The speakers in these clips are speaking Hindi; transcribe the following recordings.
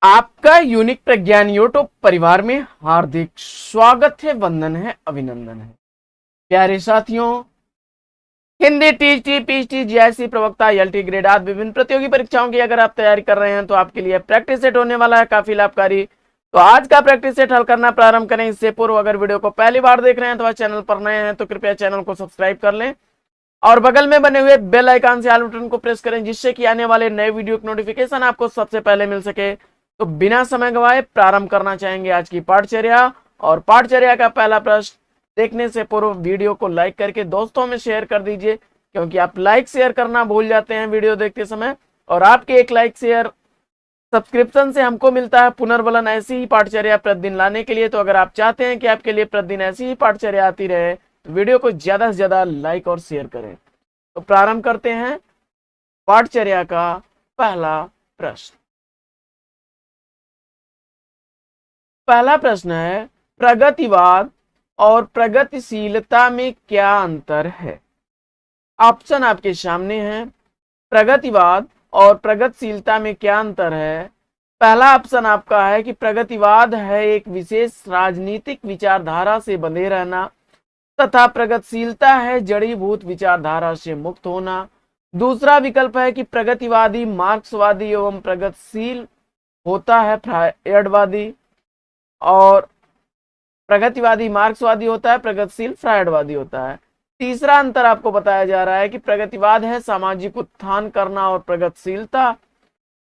आपका यूनिक प्रज्ञान यूट्यूब परिवार में हार्दिक स्वागत है, वंदन है, अभिनंदन है। प्यारे साथियों, हिंदी टीटी पीटी जीआईसी प्रवक्ता एलटी ग्रेड आदि विभिन्न प्रतियोगी परीक्षाओं की अगर आप तैयारी कर रहे हैं तो आपके लिए प्रैक्टिस सेट होने वाला है काफी लाभकारी। तो आज का प्रैक्टिस सेट हल करना प्रारंभ करें। इससे पूर्व अगर वीडियो को पहली बार देख रहे हैं तो चैनल पर नए हैं तो कृपया चैनल को सब्सक्राइब कर लें और बगल में बने हुए बेल आइकन से ऑल बटन को प्रेस करें, जिससे कि आने वाले नए वीडियो की नोटिफिकेशन आपको सबसे पहले मिल सके। तो बिना समय गवाए प्रारंभ करना चाहेंगे आज की पाठचर्या। और पाठचर्या का पहला प्रश्न देखने से पूर्व वीडियो को लाइक करके दोस्तों में शेयर कर दीजिए, क्योंकि आप लाइक शेयर करना भूल जाते हैं वीडियो देखते समय। और आपके एक लाइक शेयर सब्सक्रिप्शन से हमको मिलता है पुनर्बलन ऐसी ही पाठचर्या प्रतिदिन लाने के लिए। तो अगर आप चाहते हैं कि आपके लिए प्रतिदिन ऐसी ही पाठचर्या आती रहे तो वीडियो को ज्यादा से ज्यादा लाइक और शेयर करें। तो प्रारंभ करते हैं पाठचर्या का पहला प्रश्न। पहला प्रश्न है, प्रगतिवाद और प्रगतिशीलता में क्या अंतर है? ऑप्शन आपके सामने है। प्रगतिवाद और प्रगतिशीलता में क्या अंतर है? पहला ऑप्शन आपका है कि प्रगतिवाद है एक विशेष राजनीतिक विचारधारा से बंधे रहना, तथा प्रगतिशीलता है जड़ीभूत विचारधारा से मुक्त होना। दूसरा विकल्प है कि प्रगतिवादी मार्क्सवादी एवं प्रगतिशील होता है फ्रायडवादी, और प्रगतिवादी मार्क्सवादी होता है, प्रगतिशील फ्रायडवादी होता है। तीसरा अंतर आपको बताया जा रहा है कि प्रगतिवाद है सामाजिक उत्थान करना और प्रगतिशीलता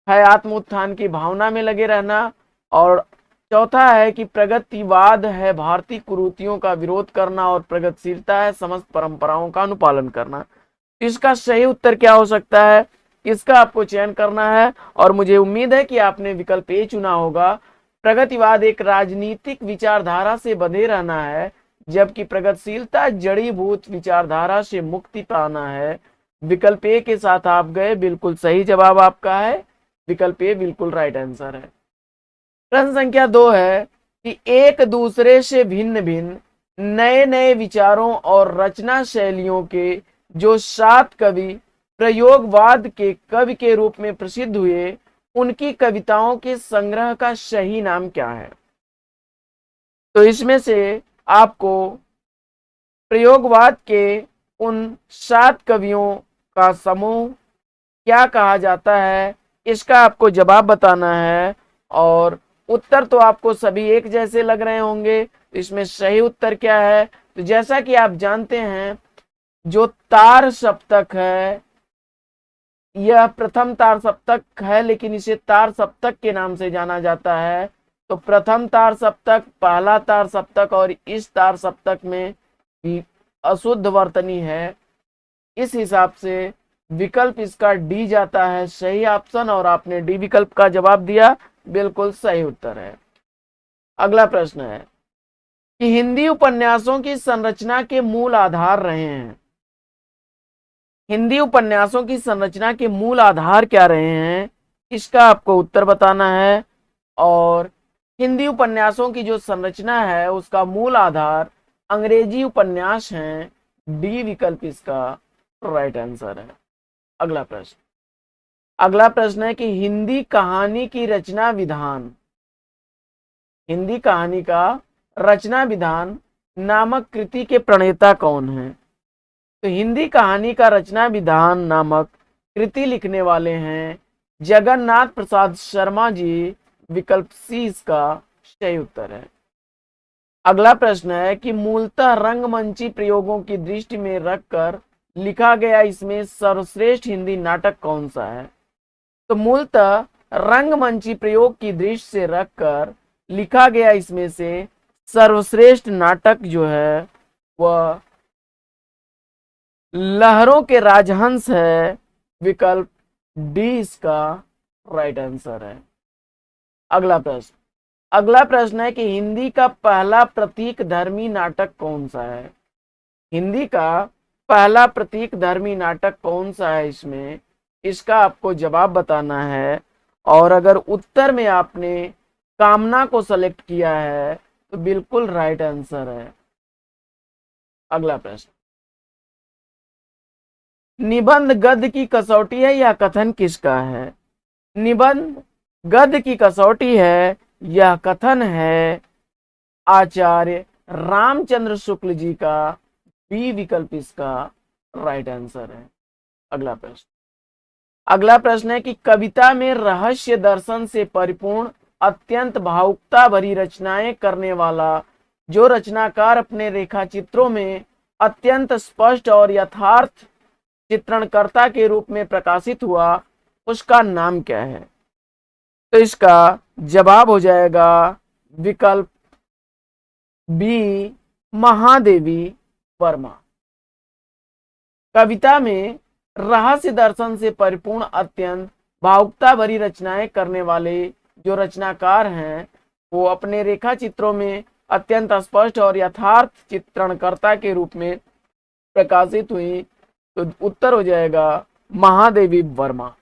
है आत्म उत्थान की भावना में लगे रहना। और चौथा है कि प्रगतिवाद है भारतीय कुरीतियों का विरोध करना और प्रगतिशीलता है समस्त परंपराओं का अनुपालन करना। इसका सही उत्तर क्या हो सकता है, इसका आपको चयन करना है और मुझे उम्मीद है कि आपने विकल्प ए चुना होगा। प्रगतिवाद एक राजनीतिक विचारधारा से बंधे रहना है, जबकि प्रगतिशीलता जड़ीभूत विचारधारा से मुक्ति पाना है। विकल्प ए के साथ आप गए, बिल्कुल सही जवाब आपका है। विकल्प ए बिल्कुल राइट आंसर है। प्रश्न संख्या 2 है कि एक दूसरे से भिन्न भिन्न नए नए विचारों और रचना शैलियों के जो 7 कवि प्रयोगवाद के कवि के रूप में प्रसिद्ध हुए, उनकी कविताओं के संग्रह का सही नाम क्या है? तो इसमें से आपको प्रयोगवाद के उन 7 कवियों का समूह क्या कहा जाता है, इसका आपको जवाब बताना है। और उत्तर तो आपको सभी एक जैसे लग रहे होंगे, इसमें सही उत्तर क्या है? तो जैसा कि आप जानते हैं, जो तार सप्तक है यह प्रथम तार सप्तक है, लेकिन इसे तार सप्तक के नाम से जाना जाता है। तो प्रथम तार सप्तक, पहला तार सप्तक और इस तार सप्तक में अशुद्ध वर्तनी है। इस हिसाब से विकल्प इसका डी जाता है सही ऑप्शन, और आपने डी विकल्प का जवाब दिया, बिल्कुल सही उत्तर है। अगला प्रश्न है कि हिंदी उपन्यासों की संरचना के मूल आधार रहे हैं। हिंदी उपन्यासों की संरचना के मूल आधार क्या रहे हैं, इसका आपको उत्तर बताना है। और हिंदी उपन्यासों की जो संरचना है उसका मूल आधार अंग्रेजी उपन्यास हैं। डी विकल्प इसका राइट आंसर है। अगला प्रश्न है कि हिंदी कहानी की रचना विधान, हिंदी कहानी का रचना विधान नामक कृति के प्रणेता कौन है? तो हिंदी कहानी का रचना विधान नामक कृति लिखने वाले हैं जगन्नाथ प्रसाद शर्मा जी। विकल्प सी इसका सही उत्तर है। अगला प्रश्न है कि मूलतः रंगमंची प्रयोगों की दृष्टि में रखकर लिखा गया इसमें सर्वश्रेष्ठ हिंदी नाटक कौन सा है? तो मूलतः रंगमंची प्रयोग की दृष्टि से रखकर लिखा गया इसमें से सर्वश्रेष्ठ नाटक जो है वह लहरों के राजहंस है। विकल्प डी इसका राइट आंसर है। अगला प्रश्न है कि हिंदी का पहला प्रतीक धर्मी नाटक कौन सा है? हिंदी का पहला प्रतीक धर्मी नाटक कौन सा है इसमें, इसका आपको जवाब बताना है। और अगर उत्तर में आपने कामना को सेलेक्ट किया है तो बिल्कुल राइट आंसर है। अगला प्रश्न, निबंध गद्य की कसौटी है या कथन किसका है? निबंध गद्य की कसौटी है, यह कथन है आचार्य रामचंद्र शुक्ल जी का। बी विकल्प इसका राइट आंसर है। अगला प्रश्न, अगला प्रश्न है कि कविता में रहस्य दर्शन से परिपूर्ण अत्यंत भावुकता भरी रचनाएं करने वाला जो रचनाकार अपने रेखा चित्रों में अत्यंत स्पष्ट और यथार्थ चित्रणकर्ता के रूप में प्रकाशित हुआ, उसका नाम क्या है? तो इसका जवाब हो जाएगा विकल्प बी, महादेवी वर्मा। कविता में रहस्य दर्शन से परिपूर्ण अत्यंत भावुकता भरी रचनाएं करने वाले जो रचनाकार हैं वो अपने रेखा चित्रों में अत्यंत स्पष्ट और यथार्थ चित्रणकर्ता के रूप में प्रकाशित हुई, तो उत्तर हो जाएगा महादेवी वर्मा।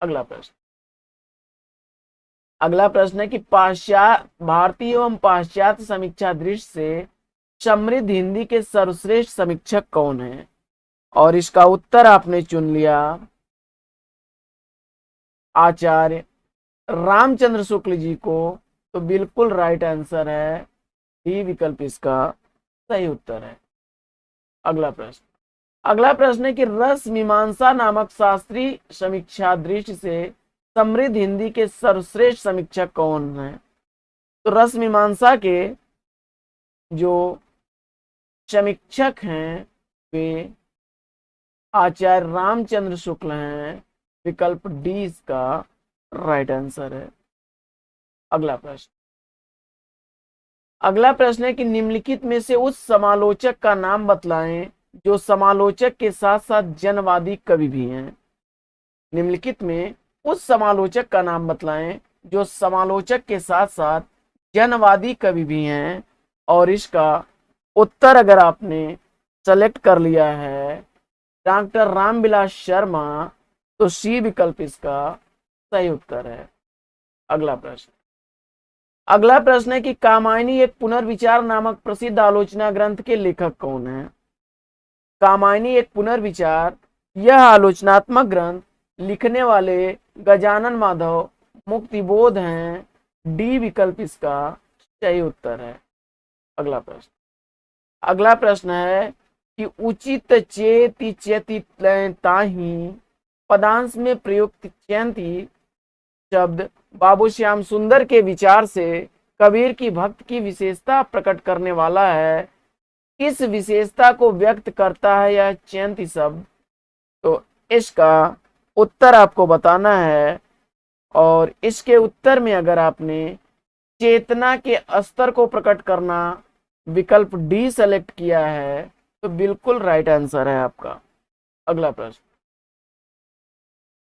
अगला प्रश्न, अगला प्रश्न है कि पाश्चात्य भारतीय एवं पाश्चात्य समीक्षा दृष्टि से समृद्ध हिंदी के सर्वश्रेष्ठ समीक्षक कौन है? और इसका उत्तर आपने चुन लिया आचार्य रामचंद्र शुक्ल जी को, तो बिल्कुल राइट आंसर है, डी विकल्प इसका सही उत्तर है। अगला प्रश्न, अगला प्रश्न है कि रस मीमांसा नामक शास्त्रीय समीक्षा दृष्टि से समृद्ध हिंदी के सर्वश्रेष्ठ समीक्षक कौन है? तो रस मीमांसा के जो समीक्षक हैं वे आचार्य रामचंद्र शुक्ल हैं, विकल्प डी इसका राइट आंसर है। अगला प्रश्न, अगला प्रश्न है कि निम्नलिखित में से उस समालोचक का नाम बतलाएं जो समालोचक के साथ साथ जनवादी कवि भी हैं। निम्नलिखित में उस समालोचक का नाम बतलाएं जो समालोचक के साथ साथ जनवादी कवि भी हैं, और इसका उत्तर अगर आपने सेलेक्ट कर लिया है डॉक्टर रामविलास शर्मा, तो सी विकल्प इसका सही उत्तर है। अगला प्रश्न, अगला प्रश्न है कि कामायनी एक पुनर्विचार नामक प्रसिद्ध आलोचना ग्रंथ के लेखक कौन है? कामायनी एक पुनर्विचार यह आलोचनात्मक ग्रंथ लिखने वाले गजानन माधव मुक्तिबोध हैं, डी विकल्प इसका सही उत्तर है। अगला प्रश्न, अगला प्रश्न है कि उचित चेति चेति ताही पदांश में प्रयुक्त चैंती शब्द बाबू श्याम सुंदर के विचार से कबीर की भक्त की विशेषता प्रकट करने वाला है। किस विशेषता को व्यक्त करता है यह चैंती शब्द? तो इसका उत्तर आपको बताना है, और इसके उत्तर में अगर आपने चेतना के स्तर को प्रकट करना विकल्प डी सेलेक्ट किया है तो बिल्कुल राइट आंसर है आपका। अगला प्रश्न,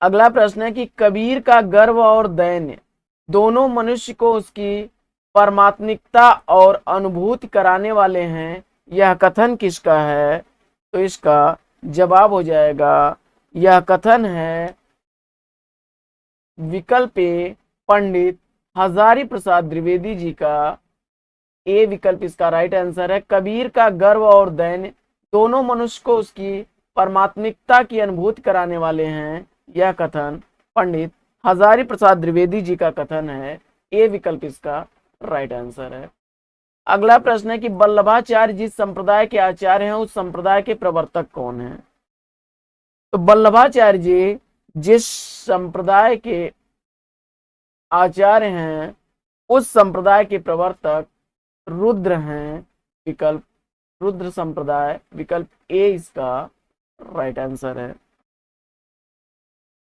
अगला प्रश्न है कि कबीर का गर्व और दैन्य दोनों मनुष्य को उसकी परमात्मिकता और अनुभूति कराने वाले हैं, यह कथन किसका है? तो इसका जवाब हो जाएगा यह कथन है विकल्प ए, पंडित हजारी प्रसाद द्विवेदी जी का। ए विकल्प इसका राइट आंसर है। कबीर का गर्व और दैन्य दोनों मनुष्य को उसकी परमात्मिकता की अनुभूति कराने वाले हैं, यह कथन पंडित हजारी प्रसाद द्विवेदी जी का कथन है। ए विकल्प इसका राइट आंसर है। अगला प्रश्न है कि वल्लभाचार्य जिस संप्रदाय के आचार्य हैं उस संप्रदाय के प्रवर्तक कौन हैं? तो वल्लभाचार्य जी जिस संप्रदाय के आचार्य हैं उस संप्रदाय के प्रवर्तक रुद्र हैं, विकल्प रुद्र संप्रदाय, विकल्प ए इसका राइट आंसर है।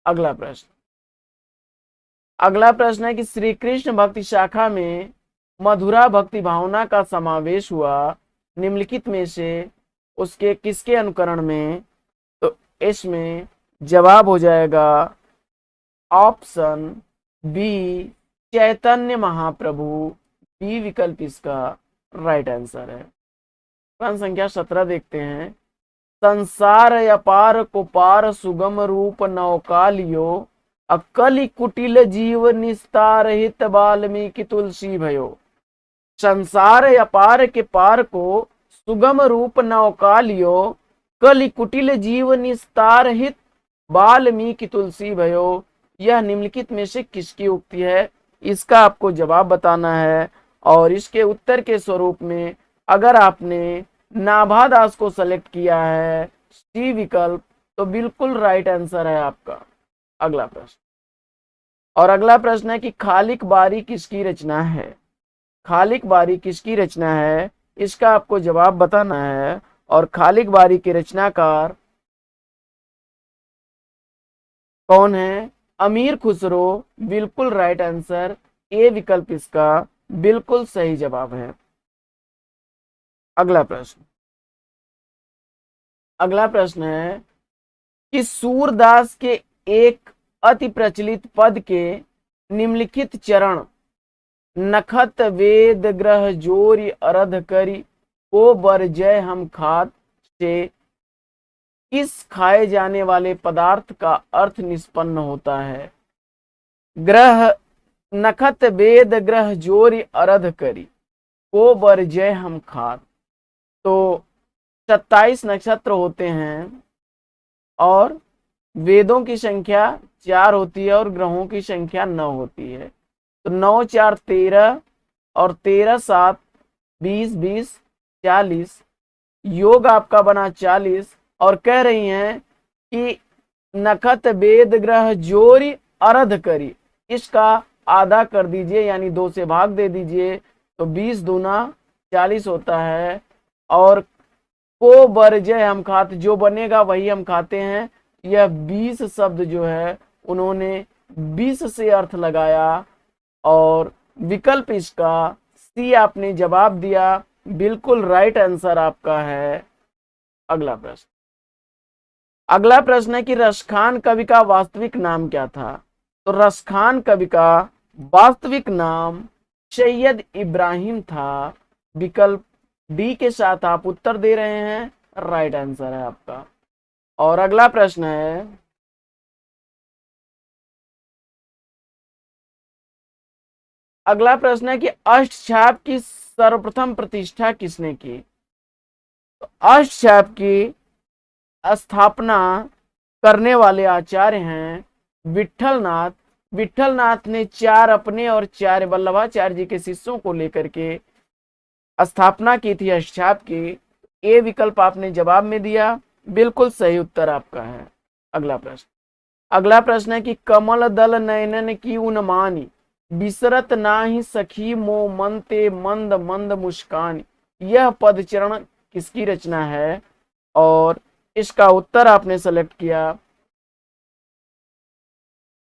अगला प्रश्न, अगला प्रश्न है कि श्री कृष्ण भक्ति शाखा में मधुरा भक्ति भावना का समावेश हुआ निम्नलिखित में से उसके किसके अनुकरण में? तो इसमें जवाब हो जाएगा option B, Chaitanya Mahaprabhu, B विकल्प इसका राइट आंसर है। प्रश्न संख्या 17 देखते हैं। संसार अपार को पार सुगम रूप नौकालियो अकली कुटिल जीव निस्तार हित वाल्मीकि तुलसी भयो। संसार अपार के पार को सुगम रूप नौकालियो कलि कुटिल जीव निस्तार हित वाल्मीकि तुलसी भयो, यह निम्नलिखित में से किसकी उक्ति है, इसका आपको जवाब बताना है। और इसके उत्तर के स्वरूप में अगर आपने नाभा दास को सेलेक्ट किया है, सी विकल्प, तो बिल्कुल राइट आंसर है आपका। अगला प्रश्न, और अगला प्रश्न है कि खालिक बारी किसकी रचना है। खालिक बारी किसकी रचना है, इसका आपको जवाब बताना है। और खालिक बारी के रचनाकार कौन है, अमीर खुसरो, बिल्कुल राइट आंसर, ए विकल्प इसका बिल्कुल सही जवाब है। अगला प्रश्न, अगला प्रश्न है कि सूरदास के एक अति प्रचलित पद के निम्नलिखित चरण नखत वेद ग्रह जोरी अरध करी को बर जय हम खात से किस खाए जाने वाले पदार्थ का अर्थ निष्पन्न होता है। ग्रह नखत वेद ग्रह जोरी अरध करी को बर जय हम खात। तो 27 नक्षत्र होते हैं और वेदों की संख्या 4 होती है और ग्रहों की संख्या 9 होती है। तो 9 4 13 और 13 7 20 20 40, योग आपका बना 40। और कह रही हैं कि नखत वेद ग्रह जोरी अरध करी, इसका आधा कर दीजिए यानी 2 से भाग दे दीजिए, तो 20 दूना 40 होता है। और को बर जय हम खाते, जो बनेगा वही हम खाते हैं। यह 20 शब्द जो है उन्होंने 20 से अर्थ लगाया और विकल्प इसका सी आपने जवाब दिया, बिल्कुल राइट आंसर आपका है। अगला प्रश्न, अगला प्रश्न है कि रसखान कवि का वास्तविक नाम क्या था। तो रसखान कवि का वास्तविक नाम सैयद इब्राहिम था। विकल्प डी के साथ आप उत्तर दे रहे हैं, राइट आंसर है आपका। और अगला प्रश्न है, अगला प्रश्न है कि अष्टछाप की सर्वप्रथम प्रतिष्ठा किसने की। तो अष्टछाप की स्थापना करने वाले आचार्य हैं विठलनाथ। विठलनाथ ने 4 अपने और 4 वल्लभाचार्य जी के शिष्यों को लेकर के स्थापना की थी अष्टछाप की। ए विकल्प आपने जवाब में दिया, बिल्कुल सही उत्तर आपका है। अगला प्रश्न, अगला प्रश्न है कि कमल दल नयनन की उन्मानी बिसरत नाही सखी मो मन ते मंद मंद मुस्कान, यह पदचरण किसकी रचना है। और इसका उत्तर आपने सेलेक्ट किया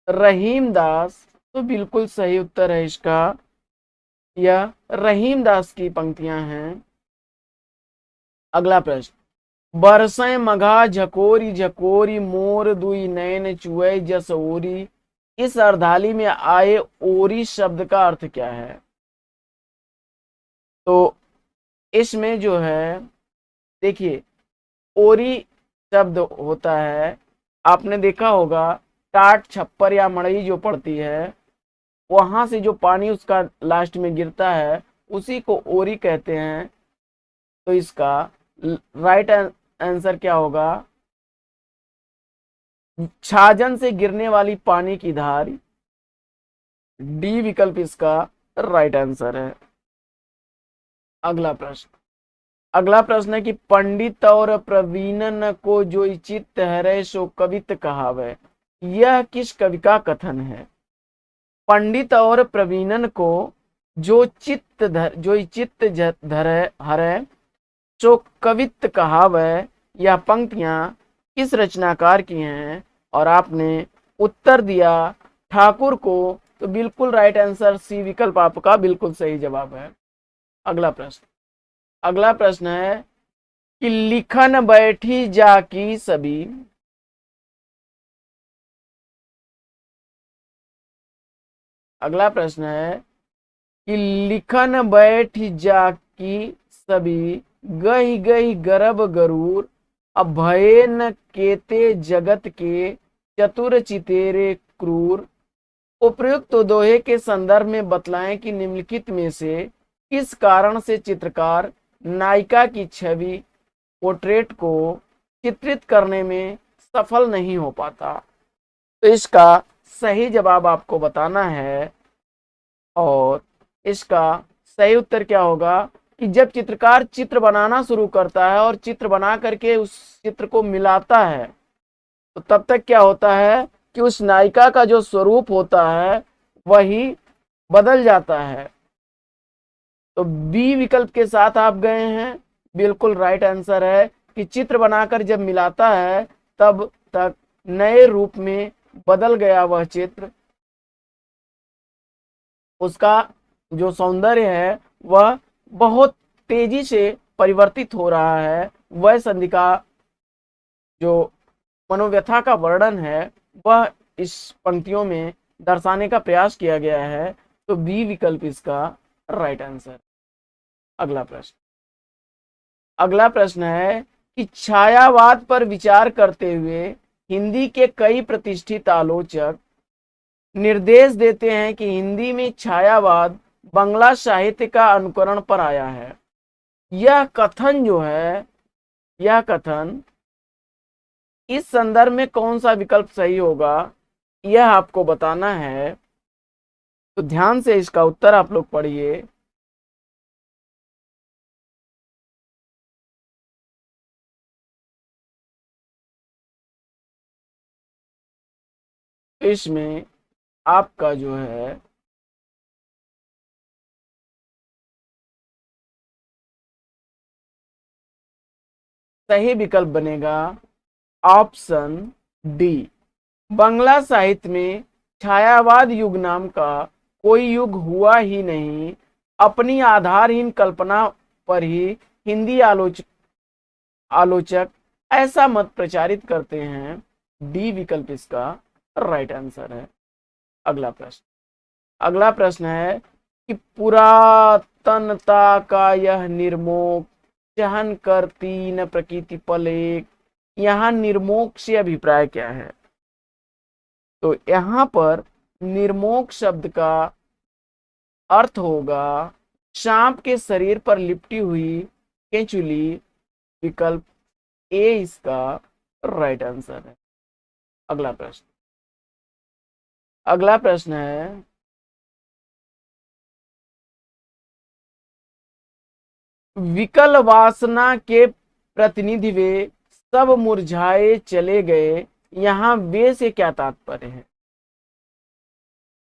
रहीम दास, तो बिल्कुल सही उत्तर है इसका, यह रहीम दास की पंक्तियां हैं। अगला प्रश्न, बरसें मघा झकोरी झकोरी मोर दुई नैन चुए जस ओरी, इस अर्धाली में आए ओरी शब्द का अर्थ क्या है। तो इसमें जो है देखिए, ओरी शब्द होता है, आपने देखा होगा टाट छप्पर या मड़ई जो पड़ती है, वहां से जो पानी उसका लास्ट में गिरता है उसी को ओरी कहते हैं। तो इसका राइट आंसर क्या होगा, छाजन से गिरने वाली पानी की धार, डी विकल्प इसका राइट आंसर है। अगला प्रश्न, अगला प्रश्न है कि पंडित और प्रवीणन को जो चित्त हरै सो कवित कहावै, यह किस कवि का कथन है। पंडित और प्रवीणन को जो चित्त धरै हरै सो कवित कहावै, यह पंक्तियां किस रचनाकार की हैं। और आपने उत्तर दिया ठाकुर को, तो बिल्कुल राइट आंसर सी विकल्प आपका बिल्कुल सही जवाब है। अगला प्रश्न, अगला प्रश्न है कि लिखन बैठी जाकी सभी, अगला प्रश्न है कि लिखन बैठ जाकी सभी गही गही गर्भ गरूर, अब भये न केते जगत के चतुर चितेरे क्रूर। उपयुक्त तो दोहे के संदर्भ में बतलाएं कि निम्नलिखित में से किस कारण से चित्रकार नायिका की छवि पोर्ट्रेट को चित्रित करने में सफल नहीं हो पाता। तो इसका सही जवाब आपको बताना है। और इसका सही उत्तर क्या होगा कि जब चित्रकार चित्र बनाना शुरू करता है और चित्र बना करके उस चित्र को मिलाता है तो तब तक क्या होता है कि उस नायिका का जो स्वरूप होता है वही बदल जाता है। तो बी विकल्प के साथ आप गए हैं, बिल्कुल राइट आंसर है कि चित्र बनाकर जब मिलाता है तब तक नए रूप में बदल गया वह चित्र, उसका जो सौंदर्य है वह बहुत तेजी से परिवर्तित हो रहा है। वह संधि का जो मनोव्यथा का वर्णन है वह इस पंक्तियों में दर्शाने का प्रयास किया गया है। तो बी विकल्प इसका राइट आंसर। अगला प्रश्न है कि छायावाद पर विचार करते हुए हिंदी के कई प्रतिष्ठित आलोचक निर्देश देते हैं कि हिंदी में छायावाद बांग्ला साहित्य का अनुकरण पर आया है। यह कथन जो है, यह कथन इस संदर्भ में कौन सा विकल्प सही होगा यह आपको बताना है। तो ध्यान से इसका उत्तर आप लोग पढ़िए। इसमें आपका जो है सही विकल्प बनेगा ऑप्शन डी। बांग्ला साहित्य में छायावाद युग नाम का कोई युग हुआ ही नहीं। अपनी आधारहीन कल्पना पर ही हिंदी आलोचक ऐसा मत प्रचारित करते हैं। डी विकल्प इसका राइट आंसर है। अगला प्रश्न है कि पुरातनता का यह निर्मोक चहन कर तीन प्रकृति पलेक, यहाँ निर्मोक से अभिप्राय क्या है। तो यहाँ पर निर्मोक शब्द का अर्थ होगा सांप के शरीर पर लिपटी हुई केंचुली। विकल्प ए इसका राइट आंसर है। अगला प्रश्न है विकल वासना के प्रतिनिधि वे सब मुरझाए चले गए, यहाँ वे से क्या तात्पर्य है।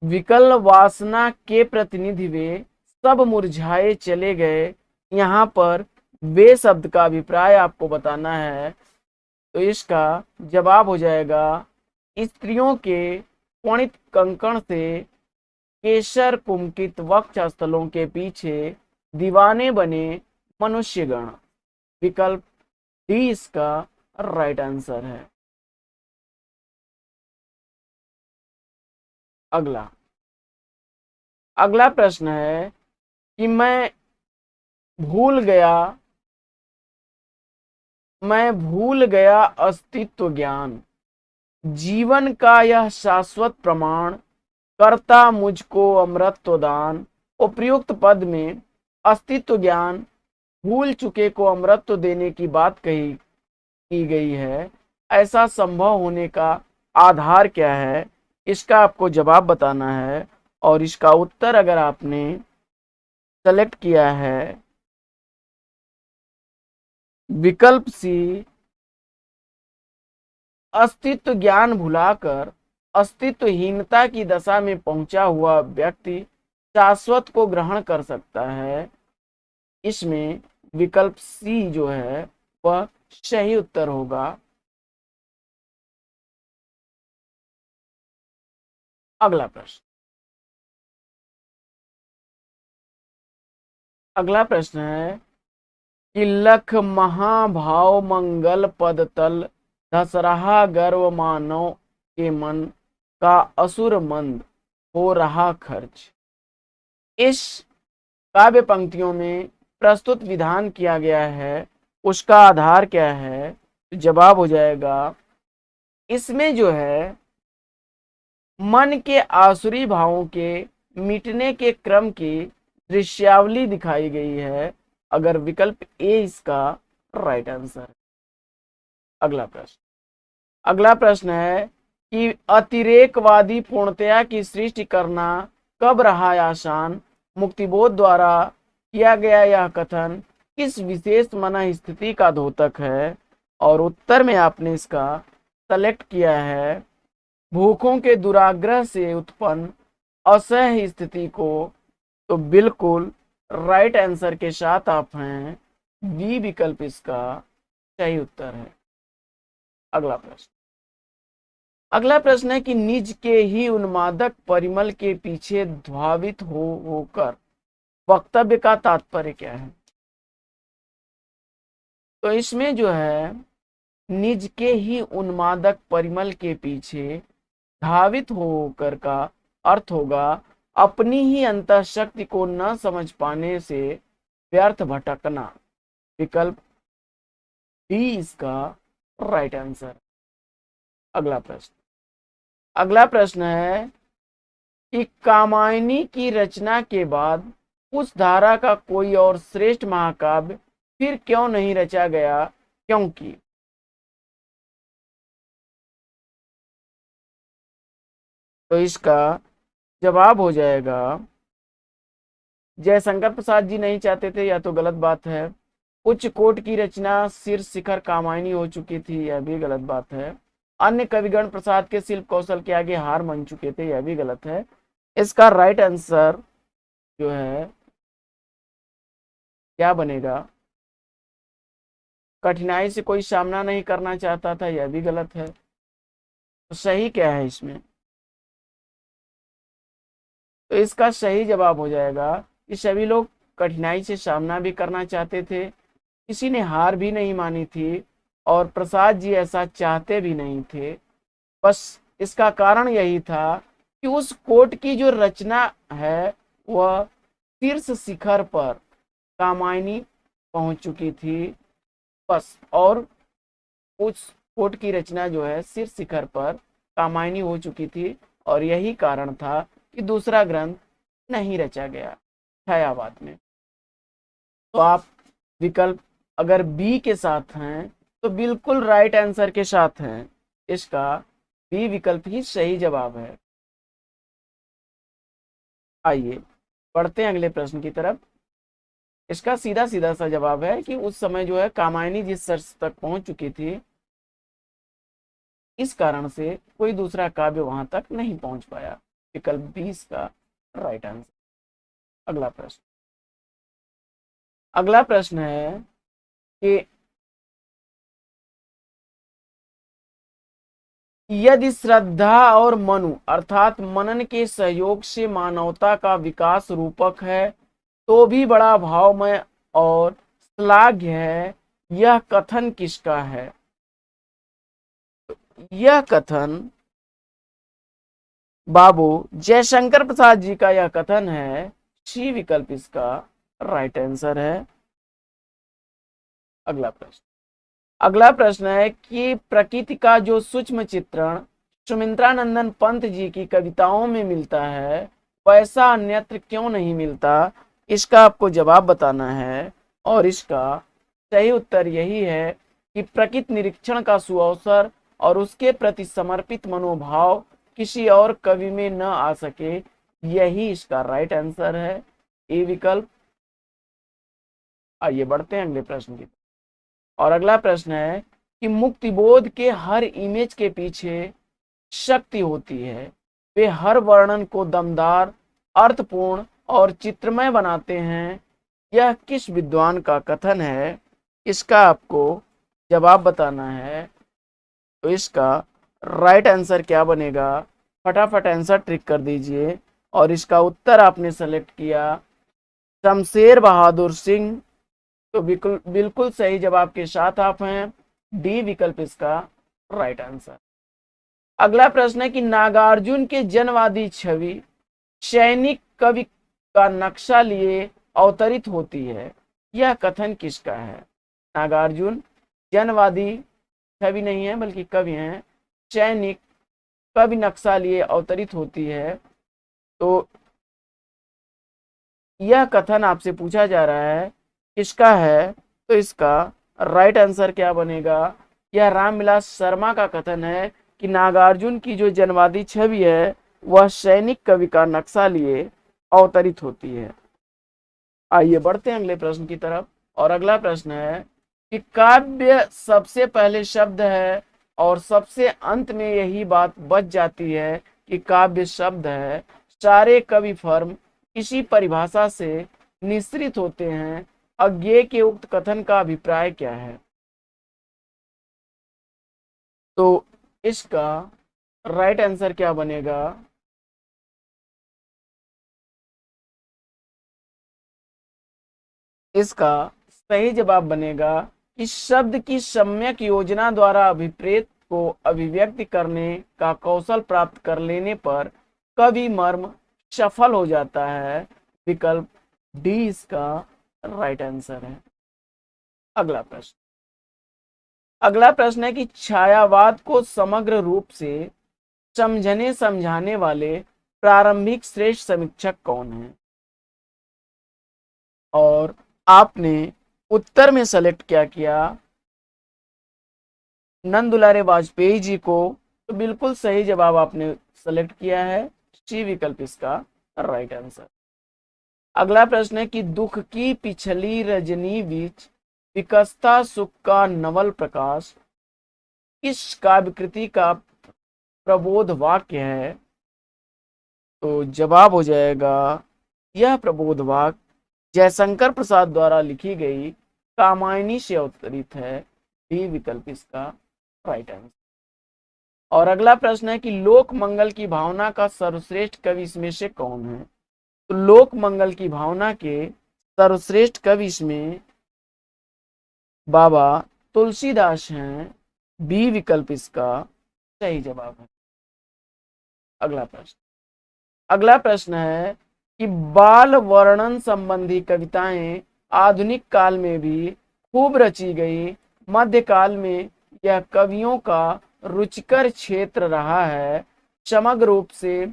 विकल वासना के प्रतिनिधि वे सब मुरझाए चले गए, यहाँ पर वे शब्द का अभिप्राय आपको बताना है। तो इसका जवाब हो जाएगा स्त्रियों के कोणित कंकण से केसर कुंकित वक्षस्थलों के पीछे दीवाने बने मनुष्यगण। विकल्प डी इसका राइट आंसर है। अगला प्रश्न है कि मैं भूल गया अस्तित्व ज्ञान, जीवन का यह शाश्वत प्रमाण, करता मुझको अमृतत्व दान। उपयुक्त पद में अस्तित्व ज्ञान भूल चुके को अमृतत्व देने की बात की गई है। ऐसा संभव होने का आधार क्या है, इसका आपको जवाब बताना है। और इसका उत्तर अगर आपने सेलेक्ट किया है विकल्प सी, अस्तित्व ज्ञान भुलाकर अस्तित्वहीनता की दशा में पहुंचा हुआ व्यक्ति शाश्वत को ग्रहण कर सकता है, इसमें विकल्प सी जो है वह सही उत्तर होगा। अगला प्रश्न है कि लख महाभाव मंगल पद तल, धसरहा गर्व मानव के मन का असुर मंद हो रहा खर्च। इस काव्य पंक्तियों में प्रस्तुत विधान किया गया है, उसका आधार क्या है। तो जवाब हो जाएगा इसमें जो है मन के आसुरी भावों के मिटने के क्रम की दृश्यावली दिखाई गई है। अगर विकल्प ए इसका राइट आंसर है। अगला प्रश्न है कि अतिरेकवादी पूर्णतया की सृष्टि करना कब रहा आसान, मुक्तिबोध द्वारा किया गया यह कथन किस विशेष मन स्थिति का द्योतक है। और उत्तर में आपने इसका सेलेक्ट किया है भूखों के दुराग्रह से उत्पन्न असह्य स्थिति को। तो बिल्कुल राइट आंसर के साथ आप हैं, बी विकल्प इसका सही उत्तर है। अगला प्रश्न है कि निज के ही उन्मादक परिमल के पीछे धावित होकर वक्तव्य का तात्पर्य क्या है। तो इसमें जो है निज के ही उन्मादक परिमल के पीछे धावित होकर का अर्थ होगा अपनी ही अंतःशक्ति को न समझ पाने से व्यर्थ भटकना। विकल्प डी इसका राइट आंसर। अगला प्रश्न है कि कामायनी की रचना के बाद उस धारा का कोई और श्रेष्ठ महाकाव्य फिर क्यों नहीं रचा गया, क्योंकि। तो इसका जवाब हो जाएगा जयशंकर प्रसाद जी नहीं चाहते थे, या तो गलत बात है। उच्च कोट की रचना शीर्ष शिखर कामायनी हो चुकी थी, यह भी गलत बात है। अन्य कविगण प्रसाद के शिल्प कौशल के आगे हार मान चुके थे, यह भी गलत है। इसका राइट आंसर जो है क्या बनेगा, कठिनाई से कोई सामना नहीं करना चाहता था, यह भी गलत है। तो सही क्या है इसमें, तो इसका सही जवाब हो जाएगा कि सभी लोग कठिनाई से सामना भी करना चाहते थे, किसी ने हार भी नहीं मानी थी और प्रसाद जी ऐसा चाहते भी नहीं थे। बस इसका कारण यही था कि उस कोट की जो रचना है वह शीर्ष शिखर पर कामायनी पहुंच चुकी थी बस, और उस कोट की रचना जो है शीर्ष शिखर पर कामायनी हो चुकी थी और यही कारण था कि दूसरा ग्रंथ नहीं रचा गया छायावाद में। तो आप विकल्प अगर बी के साथ हैं तो बिल्कुल राइट आंसर के साथ हैं, इसका बी विकल्प ही सही जवाब है। आइए बढ़ते हैं अगले प्रश्न की तरफ। इसका सीधा सीधा सा जवाब है कि उस समय जो है कामायनी जिस शीर्ष तक पहुंच चुकी थी, इस कारण से कोई दूसरा काव्य वहां तक नहीं पहुंच पाया। विकल्प 20 का राइट आंसर। अगला प्रश्न है कि यदि श्रद्धा और मनु अर्थात मनन के सहयोग से मानवता का विकास रूपक है तो भी बड़ा भावमय और श्लाघ्य है, यह कथन किसका है। यह कथन बाबू जयशंकर प्रसाद जी का यह कथन है, सी विकल्प इसका राइट आंसर है। अगला प्रश्न है कि प्रकृति का जो सूक्ष्म चित्रण सुमित्रानंदन पंत जी की कविताओं में मिलता है वैसा अन्यत्र क्यों नहीं मिलता, इसका आपको जवाब बताना है। और इसका सही उत्तर यही है कि प्रकृति निरीक्षण का सुअवसर और उसके प्रति समर्पित मनोभाव किसी और कवि में न आ सके, यही इसका राइट आंसर है, ए विकल्प। आइए बढ़ते हैं अगले प्रश्न की। और अगला प्रश्न है कि मुक्तिबोध के हर इमेज के पीछे शक्ति होती है, वे हर वर्णन को दमदार, अर्थपूर्ण और चित्रमय बनाते हैं, यह किस विद्वान का कथन है, इसका आपको जवाब बताना है। तो इसका राइट आंसर क्या बनेगा, फटाफट आंसर ट्रिक कर दीजिए। और इसका उत्तर आपने सेलेक्ट किया शमशेर बहादुर सिंह, तो बिल्कुल सही जवाब के साथ आप हैं, डी विकल्प इसका राइट आंसर। अगला प्रश्न है कि नागार्जुन के जनवादी छवि सैनिक कवि का नक्शा लिए अवतरित होती है, यह कथन किसका है। नागार्जुन जनवादी छवि नहीं है बल्कि कवि हैं, सैनिक कवि नक्शा लिए अवतरित होती है, तो यह कथन आपसे पूछा जा रहा है किसका है। तो इसका राइट आंसर क्या बनेगा, यह रामविलास शर्मा का कथन है कि नागार्जुन की जो जनवादी छवि है वह सैनिक कवि का नक्शा लिए अवतरित होती है। आइए बढ़ते हैं अगले प्रश्न की तरफ। और अगला प्रश्न है कि काव्य सबसे पहले शब्द है और सबसे अंत में यही बात बच जाती है कि काव्य शब्द है। सारे कवि फर्म इसी परिभाषा से निश्रित होते हैं। अज्ञेय के उक्त कथन का अभिप्राय क्या है? तो इसका राइट आंसर क्या बनेगा? इसका सही जवाब बनेगा कि शब्द की सम्यक योजना द्वारा अभिप्रेत को अभिव्यक्त करने का कौशल प्राप्त कर लेने पर कवि मर्म सफल हो जाता है। विकल्प डी इसका राइट आंसर है। अगला प्रश्न। अगला प्रश्न है कि छायावाद को समग्र रूप से समझने समझाने वाले प्रारंभिक श्रेष्ठ समीक्षक कौन है? और आपने उत्तर में सेलेक्ट क्या किया? नंद दुलारे वाजपेयी जी को। तो बिल्कुल सही जवाब आपने सेलेक्ट किया है। सी विकल्प इसका राइट आंसर। अगला प्रश्न है कि दुख की पिछली रजनी बीच विकसता सुख का नवल प्रकाश किस काव्यकृति का प्रबोध वाक्य है? तो जवाब हो जाएगा यह प्रबोध वाक्य जयशंकर प्रसाद द्वारा लिखी गई कामायनी से अवतरित है। डी विकल्प इसका राइट आंसर। और अगला प्रश्न है कि लोक मंगल की भावना का सर्वश्रेष्ठ कवि इसमें से कौन है? तो लोक मंगल की भावना के सर्वश्रेष्ठ कवि इसमें बाबा तुलसीदास हैं। बी विकल्प इसका सही जवाब है। अगला प्रश्न है कि बाल वर्णन संबंधी कविताएं आधुनिक काल में भी खूब रची गई। मध्यकाल में यह कवियों का रुचिकर क्षेत्र रहा है। समग्र रूप से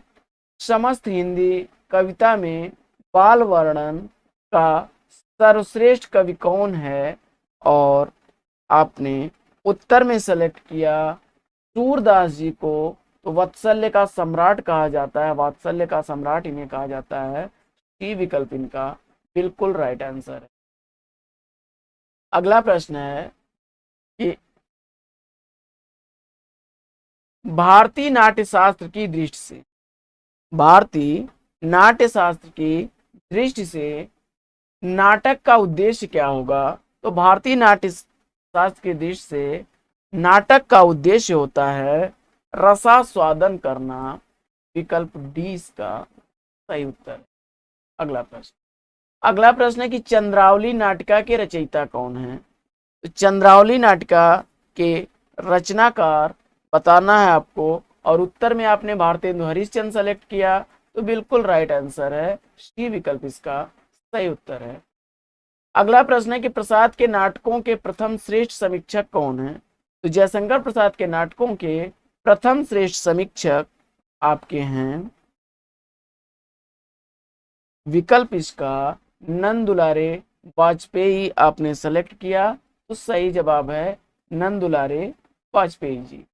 समस्त हिंदी कविता में बाल वर्णन का सर्वश्रेष्ठ कवि कौन है? और आपने उत्तर में सेलेक्ट किया सूरदास जी को। तो वात्सल्य का सम्राट कहा जाता है, वात्सल्य का सम्राट इन्हें कहा जाता है। सी विकल्प इनका बिल्कुल राइट आंसर है। अगला प्रश्न है कि भारतीय नाट्यशास्त्र की दृष्टि से, भारतीय नाट्यशास्त्र की दृष्टि से नाटक का उद्देश्य क्या होगा? तो भारतीय नाट्यशास्त्र की दृष्टि से नाटक का उद्देश्य होता है रसास्वादन करना। विकल्प डी इसका सही उत्तर। अगला प्रश्न है कि चंद्रावली नाटिका के रचयिता कौन है? तो चंद्रावली नाटिका के रचनाकार बताना है आपको। और उत्तर में आपने भारतेंदु हरिश्चंद्र सेलेक्ट किया। तो बिल्कुल राइट आंसर है। सी विकल्प इसका सही उत्तर है। अगला प्रश्न है कि प्रसाद के नाटकों के प्रथम श्रेष्ठ समीक्षक कौन है? तो जयशंकर प्रसाद के नाटकों के प्रथम श्रेष्ठ समीक्षक आपके हैं विकल्प इसका नंद दुलारे वाजपेयी आपने सेलेक्ट किया। तो सही जवाब है नंद दुलारे वाजपेयी जी,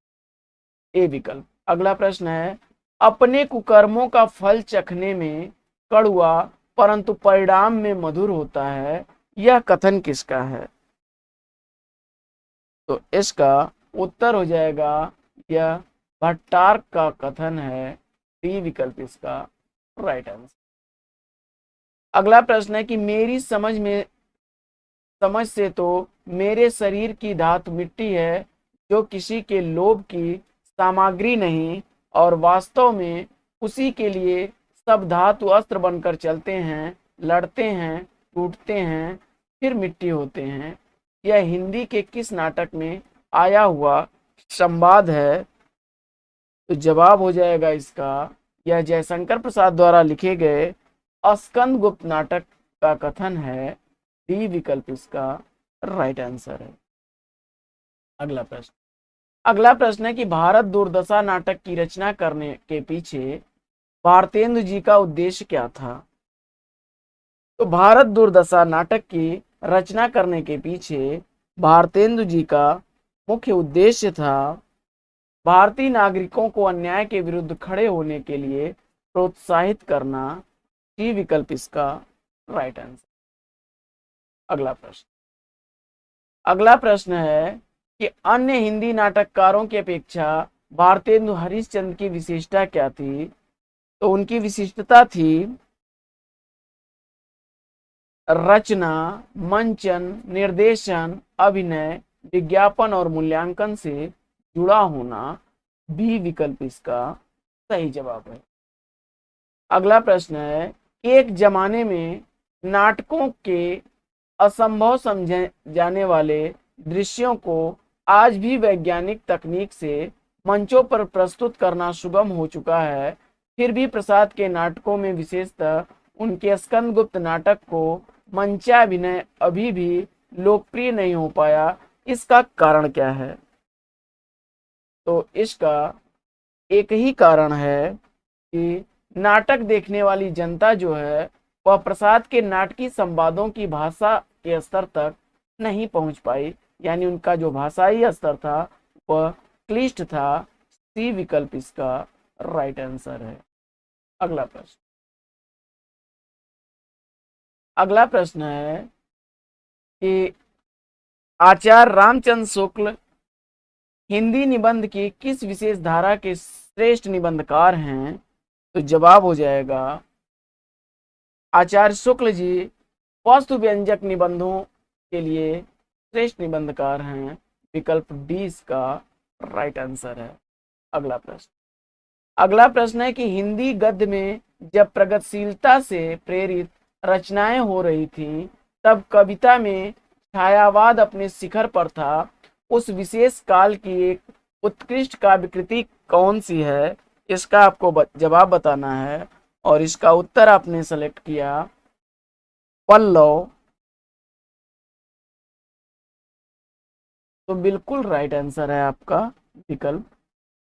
ए विकल्प। अगला प्रश्न है अपने कुकर्मों का फल चखने में कड़वा परंतु परिणाम में मधुर होता है, यह कथन किसका है? तो इसका उत्तर हो जाएगा यह भट्टार्क का कथन है। डी विकल्प इसका राइट आंसर। अगला प्रश्न है कि मेरी समझ से तो मेरे शरीर की धातु मिट्टी है जो किसी के लोभ की सामग्री नहीं, और वास्तव में उसी के लिए सब धातु अस्त्र बनकर चलते हैं, लड़ते हैं, टूटते हैं, फिर मिट्टी होते हैं। यह हिंदी के किस नाटक में आया हुआ संवाद है? तो जवाब हो जाएगा इसका यह जयशंकर प्रसाद द्वारा लिखे गए स्कंद गुप्त नाटक का कथन है। डी विकल्प इसका राइट आंसर है। अगला प्रश्न है कि भारत दुर्दशा नाटक की रचना करने के पीछे भारतेंदु जी का उद्देश्य क्या था? तो भारत दुर्दशा नाटक की रचना करने के पीछे भारतेंदु जी का मुख्य उद्देश्य था भारतीय नागरिकों को अन्याय के विरुद्ध खड़े होने के लिए प्रोत्साहित करना। सी विकल्प इसका राइट आंसर। अगला प्रश्न है कि अन्य हिंदी नाटककारों की अपेक्षा भारतेंदु हरिश्चंद्र की विशेषता क्या थी? तो उनकी विशिष्टता थी रचना, मंचन, निर्देशन, अभिनय, विज्ञापन और मूल्यांकन से जुड़ा होना। बी विकल्प इसका सही जवाब है। अगला प्रश्न है, एक जमाने में नाटकों के असंभव समझे जाने वाले दृश्यों को आज भी वैज्ञानिक तकनीक से मंचों पर प्रस्तुत करना सुगम हो चुका है, फिर भी प्रसाद के नाटकों में विशेषतः उनके स्कंदगुप्त नाटक को मंचाभिनय अभी भी लोकप्रिय नहीं हो पाया। इसका कारण क्या है? तो इसका एक ही कारण है कि नाटक देखने वाली जनता जो है वह प्रसाद के नाटकीय संवादों की भाषा के स्तर तक नहीं पहुंच पाई, यानी उनका जो भाषाई स्तर था वह क्लिष्ट था। सी विकल्प इसका राइट आंसर है। अगला प्रश्न है कि आचार्य रामचंद्र शुक्ल हिंदी निबंध की किस विशेष धारा के श्रेष्ठ निबंधकार हैं? तो जवाब हो जाएगा आचार्य शुक्ल जी वस्तु व्यंजक निबंधों के लिए श्रेष्ठ निबंधकार हैं। विकल्प डी इसका राइट आंसर है। अगला प्रश्न है कि हिंदी गद्य में जब प्रगतिशीलता से प्रेरित रचनाएं हो रही थीं, तब कविता में छायावाद अपने शिखर पर था। उस विशेष काल की एक उत्कृष्ट काव्यकृति कौन सी है? इसका आपको जवाब बताना है और इसका उत्तर आपने सेलेक्ट किया पल्लव। तो बिल्कुल राइट आंसर है आपका विकल्प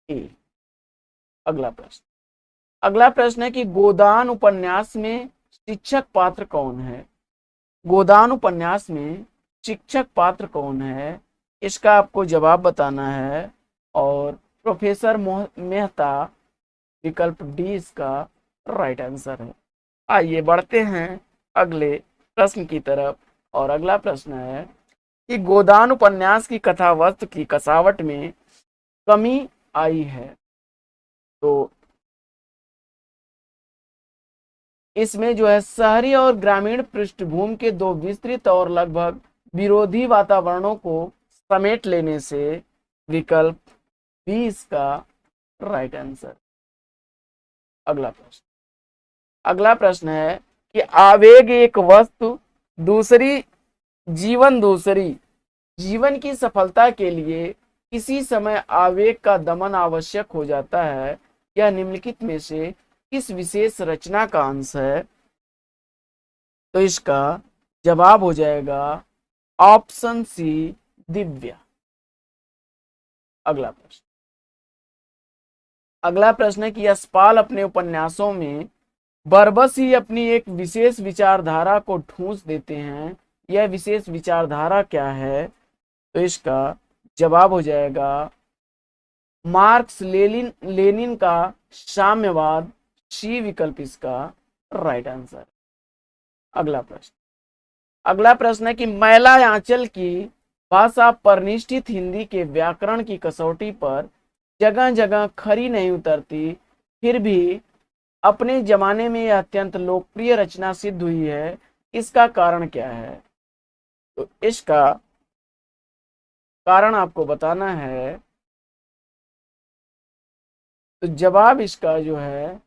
ए। अगला प्रश्न है कि गोदान उपन्यास में शिक्षक पात्र कौन है? गोदान उपन्यास में शिक्षक पात्र कौन है? इसका आपको जवाब बताना है और प्रोफेसर मेहता। विकल्प डी इसका राइट आंसर है। आइए बढ़ते हैं अगले प्रश्न की तरफ। और अगला प्रश्न है कि गोदान उपन्यास की कथा वस्तु की कसावट में कमी आई है। तो इसमें जो है शहरी और ग्रामीण पृष्ठभूमि के दो विस्तृत और लगभग विरोधी वातावरणों को समेट लेने से विकल्प बी इसका राइट आंसर। अगला प्रश्न है कि आवेग एक वस्तु दूसरी जीवन की सफलता के लिए किसी समय आवेग का दमन आवश्यक हो जाता है। यह निम्नलिखित में से किस विशेष रचना का अंश है? तो इसका जवाब हो जाएगा ऑप्शन सी दिव्या। अगला प्रश्न है कि यशपाल अपने उपन्यासों में बरबस ही अपनी एक विशेष विचारधारा को ठूंस देते हैं। यह विशेष विचारधारा क्या है? तो इसका जवाब हो जाएगा मार्क्स लेनिन का साम्यवाद। सी विकल्प इसका राइट आंसर। अगला प्रश्न है कि मैला आंचल की भाषा परिनिष्ठित हिंदी के व्याकरण की कसौटी पर जगह जगह खरी नहीं उतरती, फिर भी अपने जमाने में यह अत्यंत लोकप्रिय रचना सिद्ध हुई है। इसका कारण क्या है? तो इसका कारण आपको बताना है। तो जवाब इसका जो है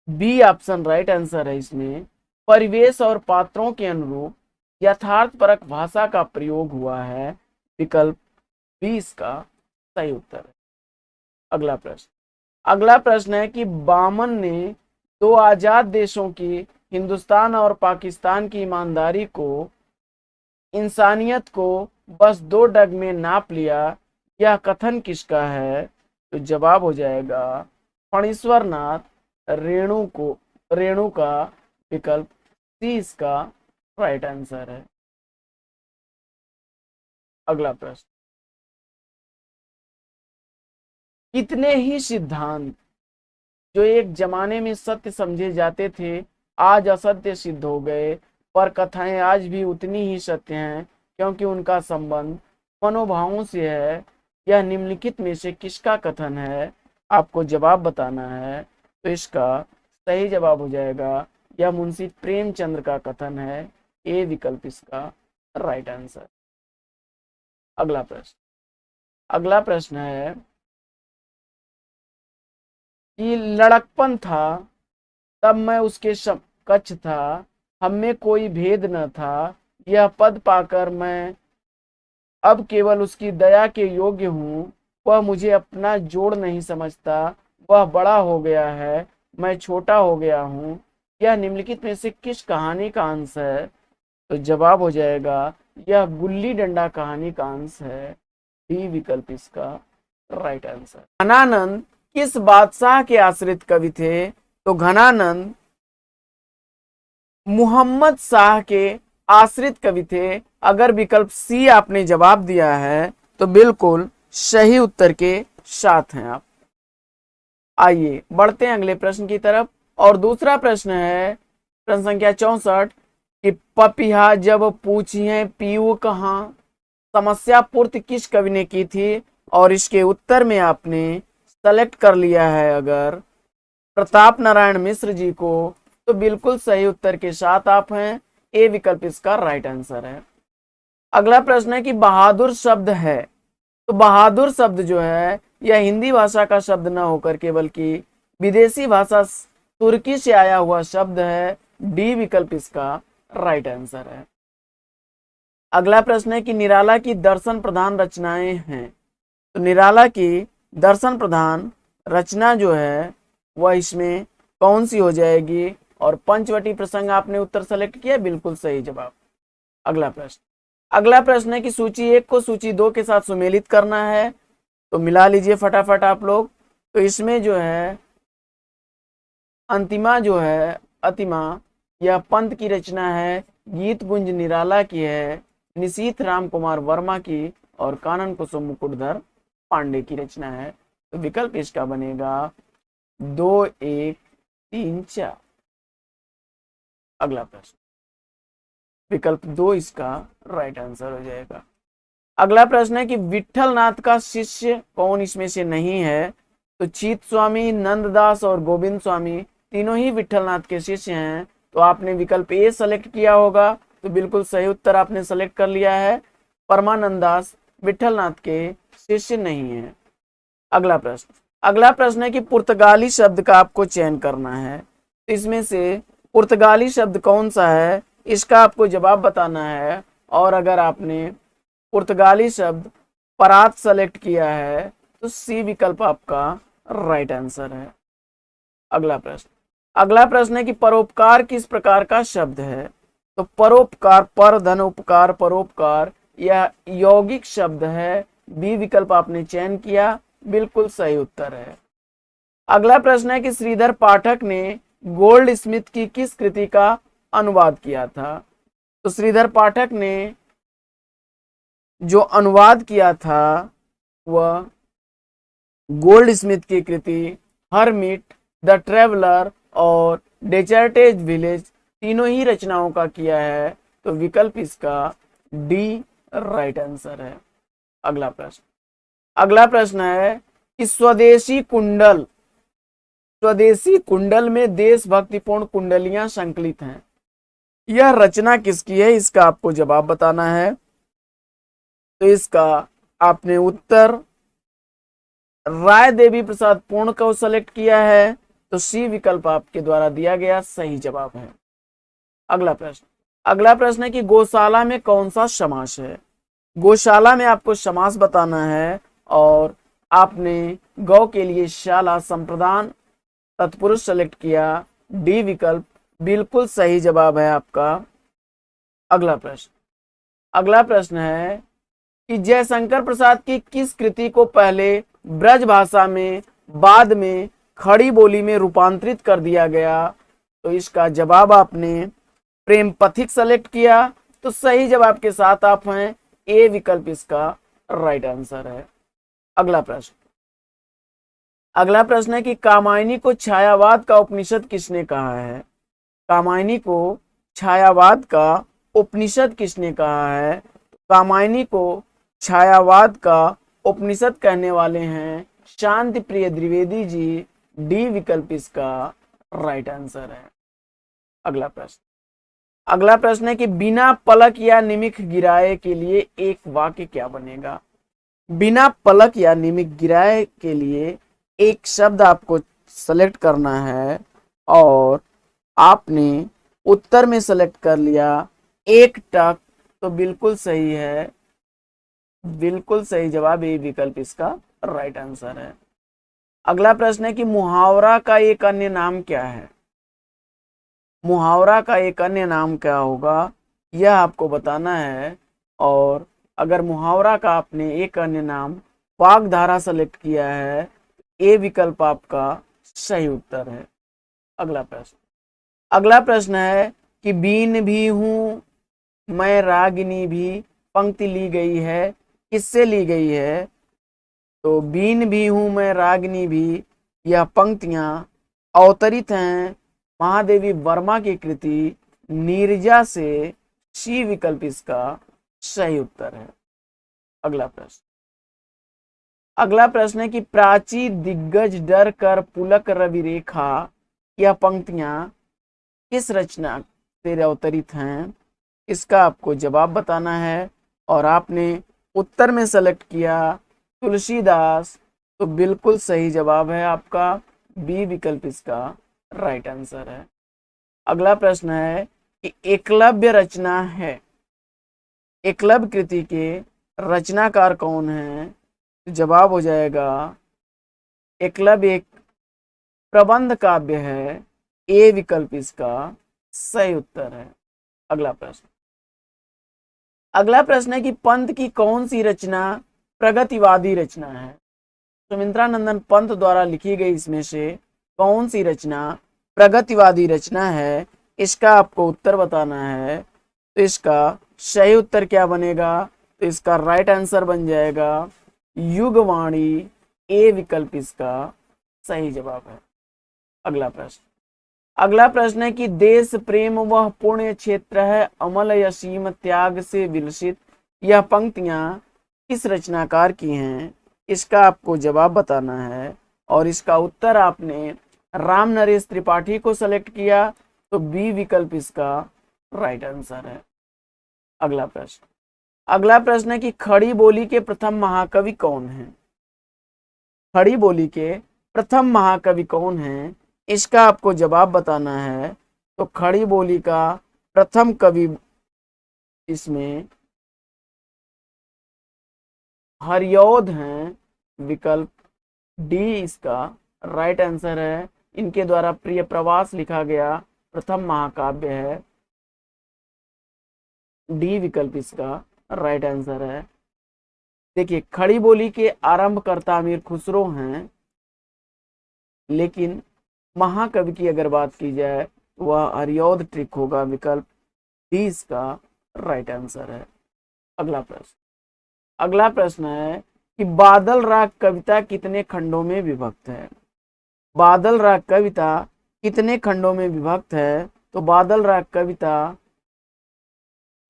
बी ऑप्शन राइट आंसर है। इसमें परिवेश और पात्रों के अनुरूप यथार्थपरक भाषा का प्रयोग हुआ है। विकल्प बी इसका सही उत्तर है। अगला प्रश्न है कि बामन ने दो आजाद देशों की हिंदुस्तान और पाकिस्तान की ईमानदारी को इंसानियत को बस दो डग में नाप लिया। यह कथन किसका है? तो जवाब हो जाएगा फणीश्वर नाथ रेणु का। विकल्प सी इसका राइट आंसर है। अगला प्रश्न कितने ही सिद्धांत जो एक जमाने में सत्य समझे जाते थे आज असत्य सिद्ध हो गए, पर कथाएं आज भी उतनी ही सत्य हैं क्योंकि उनका संबंध मनोभावों से है। यह निम्नलिखित में से किसका कथन है, आपको जवाब बताना है। तो इसका सही जवाब हो जाएगा, यह मुंशी प्रेमचंद्र का कथन है। ए विकल्प इसका राइट आंसर। अगला प्रश्न है कि लड़कपन था तब मैं उसके कच्छ था, हम में कोई भेद न था, यह पद पाकर मैं अब केवल उसकी दया के योग्य हूँ। वह मुझे अपना जोड़ नहीं समझता, वह बड़ा हो गया है, मैं छोटा हो गया हूँ। यह निम्नलिखित में से किस कहानी का अंश है? तो जवाब हो जाएगा, यह गुल्ली डंडा कहानी का अंश है। डी विकल्प इसका राइट आंसर। घनानंद किस बादशाह के आश्रित कवि थे? तो घनानंद मोहम्मद शाह के आश्रित कवि थे। अगर विकल्प सी आपने जवाब दिया है तो बिल्कुल सही उत्तर के साथ हैं आप। आइए बढ़ते हैं अगले प्रश्न की तरफ। और दूसरा प्रश्न है प्रश्न संख्या 64 कि पपिहा जब पूछिए पीऊ कहाँ, समस्या पूर्ति किस कवि ने की थी? और इसके उत्तर में आपने सेलेक्ट कर लिया है अगर प्रताप नारायण मिश्र जी को, तो बिल्कुल सही उत्तर के साथ आप हैं। ए विकल्प इसका राइट आंसर है। अगला प्रश्न है कि बहादुर शब्द है, तो बहादुर शब्द जो है यह हिंदी भाषा का शब्द न होकर के बल्कि विदेशी भाषा तुर्की से आया हुआ शब्द है। डी विकल्प इसका राइट आंसर है। अगला प्रश्न है कि निराला की दर्शन प्रधान रचनाएं हैं, तो निराला की दर्शन प्रधान रचना जो है वह इसमें कौन सी हो जाएगी? और पंचवटी प्रसंग आपने उत्तर सेलेक्ट किया, बिल्कुल सही जवाब। अगला प्रश्न है कि सूची 1 को सूची 2 के साथ सुमेलित करना है, तो मिला लीजिए फटाफट आप लोग। तो इसमें जो है अंतिमा जो है अतिमा, यह पंत की रचना है, गीत गुंज निराला की है, निशीथ राम कुमार वर्मा की और कानन कुसुम मुकुटधर पांडे की रचना है। तो विकल्प इसका बनेगा 2, 1, 3, 4। अगला प्रश्न विकल्प 2 इसका राइट आंसर हो जाएगा। अगला प्रश्न है कि विठल नाथ का शिष्य कौन इसमें से नहीं है? तो चीत स्वामी, नंददास और गोविंद स्वामी तीनों ही विठल नाथ के शिष्य हैं। तो आपने विकल्प ए सेलेक्ट किया होगा, तो बिल्कुल सही उत्तर आपने सेलेक्ट कर लिया है। परमानंद दास विठल नाथ के शिष्य नहीं है। अगला प्रश्न है कि पुर्तगाली शब्द का आपको चयन करना है, तो इसमें से पुर्तगाली शब्द कौन सा है इसका आपको जवाब बताना है। और अगर आपने पुर्तगाली शब्द परात सेलेक्ट किया है तो सी विकल्प आपका राइट आंसर है। अगला प्रश्न है कि परोपकार किस प्रकार का शब्द है? तो परोपकार, पर धन उपकार, परोपकार, यह यौगिक शब्द है। बी विकल्प आपने चयन किया, बिल्कुल सही उत्तर है। अगला प्रश्न है कि श्रीधर पाठक ने गोल्ड स्मिथ की किस कृति का अनुवाद किया था? तो श्रीधर पाठक ने जो अनुवाद किया था वह गोल्ड स्मिथ की कृति हरमिट, द ट्रेवलर और डेजर्टेज विलेज तीनों ही रचनाओं का किया है। तो विकल्प इसका डी राइट आंसर है। अगला प्रश्न है कि स्वदेशी कुंडल में देशभक्तिपूर्ण कुंडलियां संकलित हैं, यह रचना किसकी है? इसका आपको जवाब बताना है। तो इसका आपने उत्तर राय देवी प्रसाद पूर्ण को सेलेक्ट किया है, तो सी विकल्प आपके द्वारा दिया गया सही जवाब है। अगला प्रश्न है कि गौशाला में कौन सा समास है? गौशाला में आपको समास बताना है और आपने गौ के लिए शाला संप्रदान तत्पुरुष सेलेक्ट किया। डी विकल्प बिल्कुल सही जवाब है आपका। अगला प्रश्न है कि जयशंकर प्रसाद की किस कृति को पहले ब्रज भाषा में बाद में खड़ी बोली में रूपांतरित कर दिया गया? तो इसका जवाब आपने प्रेम पथिक सेलेक्ट किया, तो सही जवाब के साथ आप हैं। ए विकल्प इसका राइट आंसर है। अगला प्रश्न है कि कामायनी को छायावाद का उपनिषद किसने कहा है? कामायनी को छायावाद का उपनिषद किसने कहा है? कामायनी को छायावाद का उपनिषद कहने वाले हैं शांति प्रिय द्विवेदी जी। डी विकल्प इसका राइट आंसर है। अगला प्रश्न है कि बिना पलक या निमिख गिराए के लिए एक वाक्य क्या बनेगा? बिना पलक या निमिख गिराए के लिए एक शब्द आपको सेलेक्ट करना है और आपने उत्तर में सेलेक्ट कर लिया एक टक, तो बिल्कुल सही है, बिल्कुल सही जवाब ए विकल्प इसका राइट आंसर है। अगला प्रश्न है कि मुहावरा का एक अन्य नाम क्या है? मुहावरा का एक अन्य नाम क्या होगा, यह आपको बताना है। और अगर मुहावरा का आपने एक अन्य नाम वाग्धारा सेलेक्ट किया है, ए विकल्प आपका सही उत्तर है। अगला प्रश्न है कि बीन भी हूं मैं रागिनी भी पंक्ति ली गई है, किससे ली गई है? तो बीन भी हूं मैं रागिनी भी, यह पंक्तियां अवतरित हैं महादेवी वर्मा की कृति नीरजा से। सी विकल्प इसका सही उत्तर है। अगला प्रश्न है कि प्राची दिग्गज डर कर पुलक रवि रेखा, यह पंक्तियां किस रचना से अवतरित हैं? इसका आपको जवाब बताना है और आपने उत्तर में सेलेक्ट किया तुलसीदास, तो बिल्कुल सही जवाब है आपका बी विकल्प इसका राइट आंसर है। अगला प्रश्न है कि एकलव्य रचना है, एकलव्य कृति के रचनाकार कौन है? तो जवाब हो जाएगा एकलव्य एक प्रबंध काव्य है, ए विकल्प इसका सही उत्तर है। अगला प्रश्न है कि पंत की कौन सी रचना प्रगतिवादी रचना है? सुमित्रा नंदन पंत द्वारा लिखी गई इसमें से कौन सी रचना प्रगतिवादी रचना है? इसका आपको उत्तर बताना है। तो इसका सही उत्तर क्या बनेगा? तो इसका राइट आंसर बन जाएगा युगवाणी, ए विकल्प इसका सही जवाब है। अगला प्रश्न है कि देश प्रेम वह पुण्य क्षेत्र है अमल यसीम त्याग से विलसित, यह पंक्तियां किस रचनाकार की हैं? इसका आपको जवाब बताना है और इसका उत्तर आपने राम नरेश त्रिपाठी को सेलेक्ट किया, तो बी विकल्प इसका राइट आंसर है। अगला प्रश्न है कि खड़ी बोली के प्रथम महाकवि कौन है? खड़ी बोली के प्रथम महाकवि कौन है? इसका आपको जवाब बताना है। तो खड़ी बोली का प्रथम कवि इसमें हरिऔध हैं, विकल्प डी इसका राइट आंसर है। इनके द्वारा प्रिय प्रवास लिखा गया प्रथम महाकाव्य है, डी विकल्प इसका राइट आंसर है। देखिए खड़ी बोली के आरंभकर्ता अमीर खुसरो हैं, लेकिन महाकवि की अगर बात की जाए वह हरिऔध ट्रिक होगा, विकल्प डी इसका राइट आंसर है। अगला प्रश्न है कि बादल राग कविता कितने खंडों में विभक्त है? बादल राग कविता कितने खंडों में विभक्त है? तो बादल राग कविता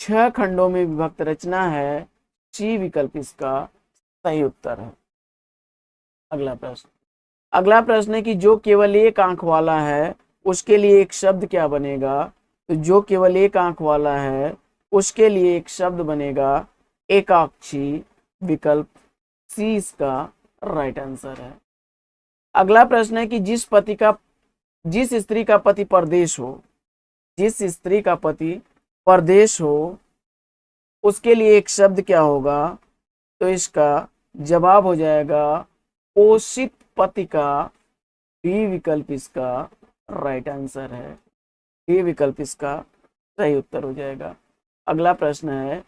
6 खंडों में विभक्त रचना है, सी विकल्प इसका सही उत्तर है। अगला प्रश्न है कि जो केवल एक आंख वाला है उसके लिए एक शब्द क्या बनेगा? तो जो केवल एक आंख वाला है उसके लिए एक शब्द बनेगा एकाक्षी, विकल्प सी इसका राइट आंसर है। अगला प्रश्न है कि जिस स्त्री का पति परदेश हो, जिस स्त्री का पति परदेश हो उसके लिए एक शब्द क्या होगा? तो इसका जवाब हो जाएगा पोषित पति का, बी विकल्प इसका राइट आंसर है। डी विकल्प इसका सही उत्तर हो जाएगा। अगला प्रश्न है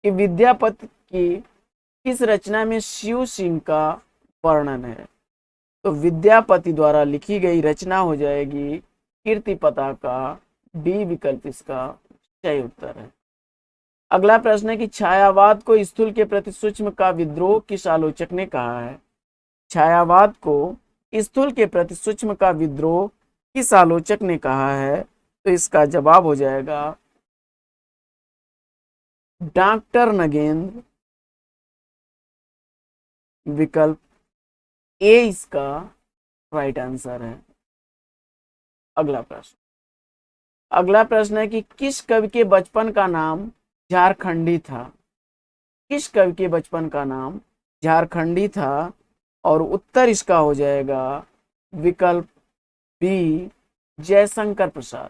कि विद्यापति की किस रचना में शिव सिंह का वर्णन है? तो विद्यापति द्वारा लिखी गई रचना हो जाएगी कीर्ति पताका, डी विकल्प इसका सही उत्तर है। अगला प्रश्न है कि छायावाद को स्थूल के प्रति सूक्ष्म का विद्रोह किस आलोचक ने कहा है? छायावाद को स्थूल के प्रति सूक्ष्म का विद्रोह किस आलोचक ने कहा है? तो इसका जवाब हो जाएगा डॉक्टर नगेंद्र। विकल्प ए इसका राइट आंसर है। अगला प्रश्न, अगला प्रश्न है कि किस कवि के बचपन का नाम झारखंडी था? किस कवि के बचपन का नाम झारखंडी था? और उत्तर इसका हो जाएगा विकल्प बी जयशंकर प्रसाद।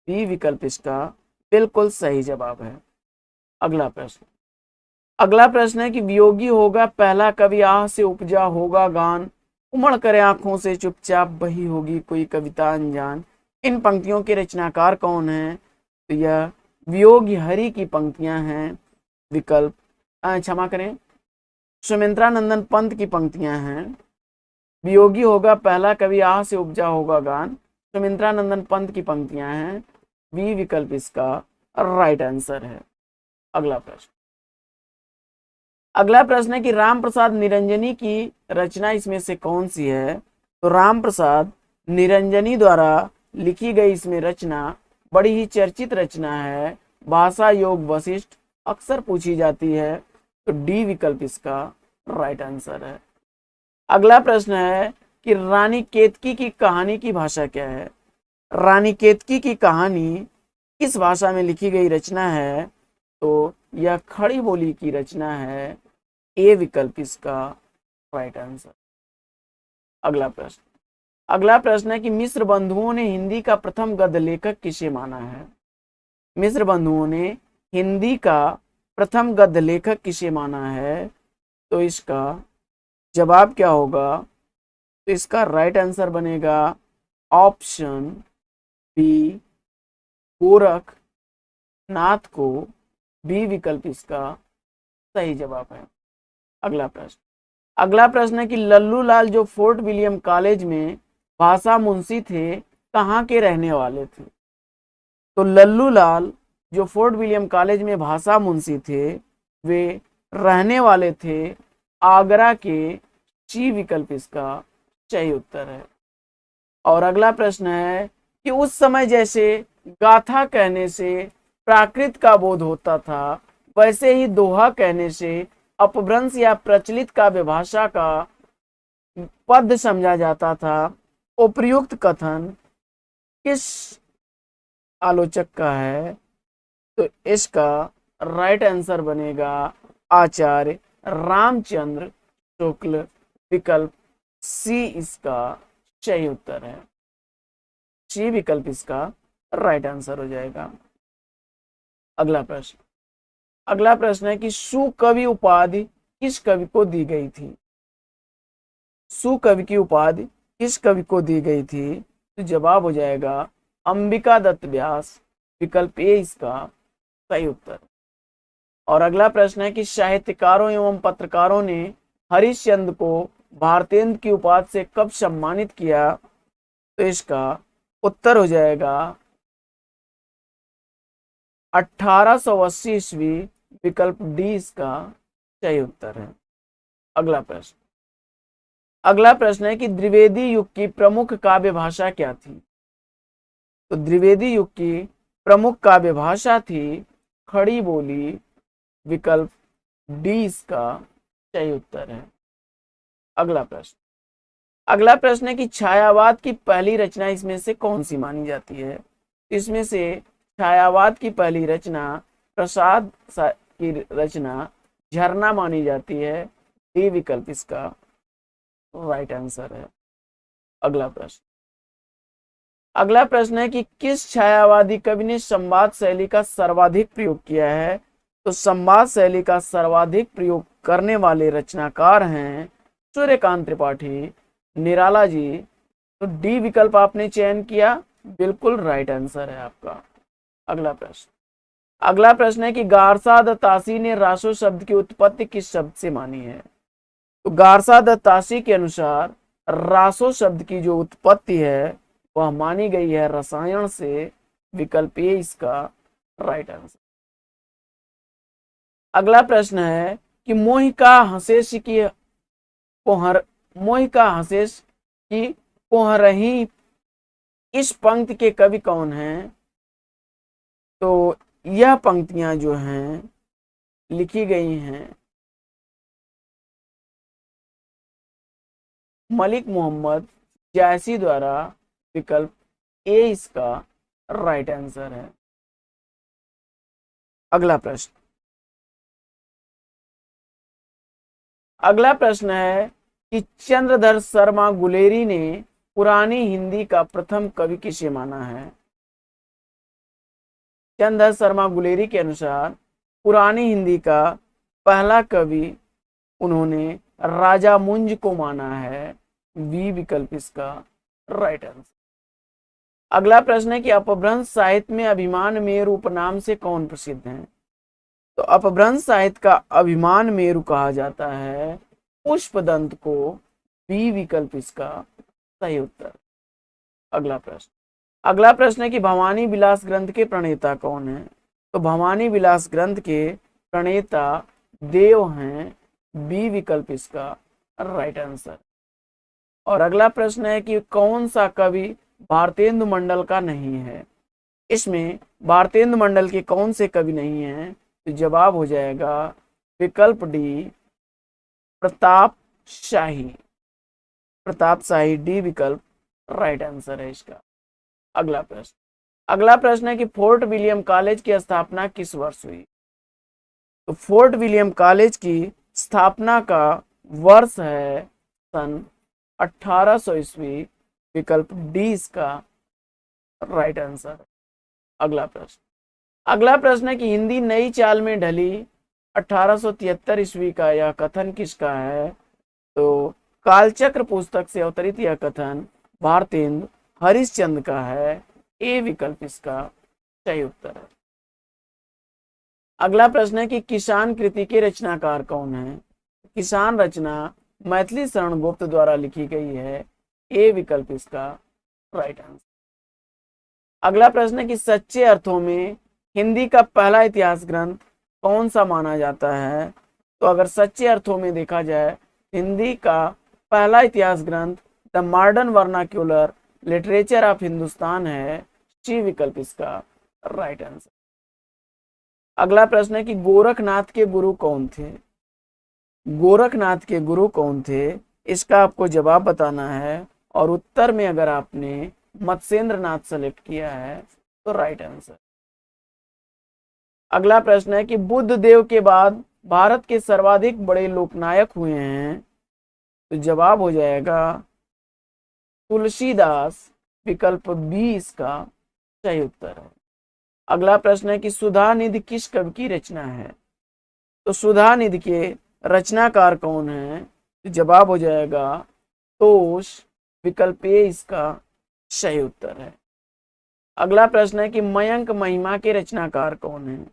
बी विकल्प इसका बिल्कुल सही जवाब है। अगला प्रश्न, अगला प्रश्न है कि वियोगी होगा पहला कवि आह से उपजा होगा गान, उमड़ करे आंखों से चुपचाप बही होगी कोई कविता अनजान। इन पंक्तियों के रचनाकार कौन है? तो यह वियोगी हरि की पंक्तियां हैं। विकल्प क्षमा करें, सुमित्रानंदन पंत की पंक्तियां हैं। वियोगी होगा पहला कवि आह से उपजा होगा गान, सुमित्रानंदन पंत की पंक्तियां हैं। बी विकल्प इसका राइट आंसर है। अगला प्रश्न, अगला प्रश्न है कि राम प्रसाद निरंजनी की रचना इसमें से कौन सी है? तो राम प्रसाद निरंजनी द्वारा लिखी गई इसमें रचना बड़ी ही चर्चित रचना है, भाषा योग वशिष्ठ, अक्सर पूछी जाती है। तो डी विकल्प इसका राइट आंसर है। अगला प्रश्न है कि रानी केतकी की कहानी की भाषा क्या है? रानी केतकी की कहानी किस भाषा में लिखी गई रचना है? तो यह खड़ी बोली की रचना है। ए विकल्प इसका राइट आंसर। अगला प्रश्न, अगला प्रश्न है कि मिस्र बंधुओं ने हिंदी का प्रथम गद्य लेखक किसे माना है? मिस्र बंधुओं ने हिंदी का प्रथम गद्य लेखक किसे माना है? तो इसका जवाब क्या होगा? तो इसका राइट आंसर बनेगा ऑप्शन बी गोरखनाथ को। बी विकल्प इसका सही जवाब है। अगला प्रश्न, अगला प्रश्न है कि लल्लू लाल जो फोर्ट विलियम कॉलेज में भाषा मुंशी थे कहाँ के रहने वाले थे? तो लल्लू लाल जो फोर्ट विलियम कॉलेज में भाषा मुंशी थे वे रहने वाले थे आगरा के। सी विकल्प इसका सही उत्तर है। और अगला प्रश्न है कि उस समय जैसे गाथा कहने से प्राकृत का बोध होता था, वैसे ही दोहा कहने से अपभ्रंश या प्रचलित काव्य भाषा का पद समझा जाता था। उपर्युक्त कथन किस आलोचक का है? तो इसका राइट आंसर बनेगा आचार्य रामचंद्र शुक्ल। विकल्प सी इसका सही उत्तर है। सी विकल्प इसका राइट आंसर हो जाएगा। अगला प्रश्न, अगला प्रश्न है कि सुकवि उपाधि किस कवि को दी गई थी? सुकवि की उपाधि किस कवि को दी गई थी? तो जवाब हो जाएगा अंबिका दत्त व्यास। विकल्प ए इसका सही उत्तर। और अगला प्रश्न है कि साहित्यकारों एवं पत्रकारों ने हरिश्चंद्र को भारतेंद्र की उपाधि से कब सम्मानित किया? तो इसका उत्तर हो जाएगा 1880 ईस्वी। विकल्प डी इसका सही उत्तर है। अगला प्रश्न, अगला प्रश्न है कि द्विवेदी युग की प्रमुख काव्य भाषा क्या थी? तो द्विवेदी युग की प्रमुख काव्य भाषा थी खड़ी बोली। विकल्प डी इसका सही उत्तर है। अगला प्रश्न, अगला प्रश्न है कि छायावाद की पहली रचना इसमें से कौन सी मानी जाती है? इसमें से छायावाद की पहली रचना प्रसाद की रचना झरना मानी जाती है। डी विकल्प इसका राइट आंसर है। अगला प्रश्न, अगला प्रश्न है कि किस छायावादी कवि ने संवाद शैली का सर्वाधिक प्रयोग किया है? तो संवाद शैली का सर्वाधिक प्रयोग करने वाले रचनाकार हैं सूर्यकांत त्रिपाठी, निराला जी। तो डी विकल्प आपने चयन किया, बिल्कुल राइट आंसर है आपका। अगला प्रश्न, अगला प्रश्न है कि गारसा दत्तासी ने रासो शब्द की उत्पत्ति किस शब्द से मानी है? तो गारसा दत्तासी के अनुसार रासो शब्द की जो उत्पत्ति है वह मानी गई है रसायन से। विकल्प ए इसका राइट आंसर। अगला प्रश्न है कि मोहिका हंसेश कि कोहरही इस पंक्ति के कवि कौन हैं? तो यह पंक्तियां जो हैं लिखी गई हैं मलिक मोहम्मद जायसी द्वारा। विकल्प ए इसका राइट आंसर है। अगला प्रश्न है कि चंद्रधर शर्मा गुलेरी ने पुरानी हिंदी का प्रथम कवि किसे माना है? चंद्रधर शर्मा गुलेरी के अनुसार पुरानी हिंदी का पहला कवि उन्होंने राजा मुंज को माना है। बी विकल्प इसका राइट आंसर। अगला प्रश्न है कि अपभ्रंश साहित्य में अभिमान मेरु उपनाम से कौन प्रसिद्ध है? तो अपभ्रंश साहित्य का अभिमान मेरु कहा जाता है पुष्पदंत को। बी विकल्प इसका सही उत्तर। अगला प्रश्न है कि भवानी विलास ग्रंथ के प्रणेता कौन है? तो भवानी विलास ग्रंथ के प्रणेता देव हैं। बी विकल्प इसका राइट आंसर। और अगला प्रश्न है कि कौन सा कवि भारतेंदु मंडल का नहीं है? इसमें भारतेंदु मंडल के कौन से कवि नहीं हैं? तो जवाब हो जाएगा विकल्प डी प्रताप शाही। डी विकल्प राइट आंसर है इसका। अगला प्रश्न है कि फोर्ट विलियम कॉलेज की स्थापना किस वर्ष हुई? तो फोर्ट विलियम कॉलेज की स्थापना का वर्ष है सन 1800 ईस्वी। विकल्प डी इसका राइट आंसर। अगला प्रश्न है कि हिंदी नई चाल में ढली 1873 ईस्वी का यह कथन किसका है? तो कालचक्र पुस्तक से अवतरित यह कथन भारतेंदु हरिश्चंद्र का है। ए विकल्प इसका सही उत्तर है। अगला प्रश्न है कि किसान कृति के रचनाकार कौन है? किसान रचना मैथिली शरण गुप्त द्वारा लिखी गई है। ए विकल्प इसका राइट आंसर। अगला प्रश्न है कि सच्चे अर्थों में हिंदी का पहला इतिहास ग्रंथ कौन सा माना जाता है? तो अगर सच्चे अर्थों में देखा जाए हिंदी का पहला इतिहास ग्रंथ the modern vernacular literature of Hindustan है। सी विकल्प इसका राइट आंसर। अगला प्रश्न है कि गोरखनाथ के गुरु कौन थे? गोरखनाथ के गुरु कौन थे? इसका आपको जवाब बताना है और उत्तर में अगर आपने मत्स्येंद्र नाथ सेलेक्ट किया है तो राइट आंसर। अगला प्रश्न है कि बुद्ध देव के बाद भारत के सर्वाधिक बड़े लोकनायक हुए हैं। तो जवाब हो जाएगा तुलसीदास। विकल्प बी इसका सही उत्तर है। अगला प्रश्न है कि सुधा निधि किस कवि की रचना है? तो सुधा निधि के रचनाकार कौन है? तो जवाब हो जाएगा तोष। विकल्प ए इसका सही उत्तर है। अगला प्रश्न है कि मयंक महिमा के रचनाकार कौन है?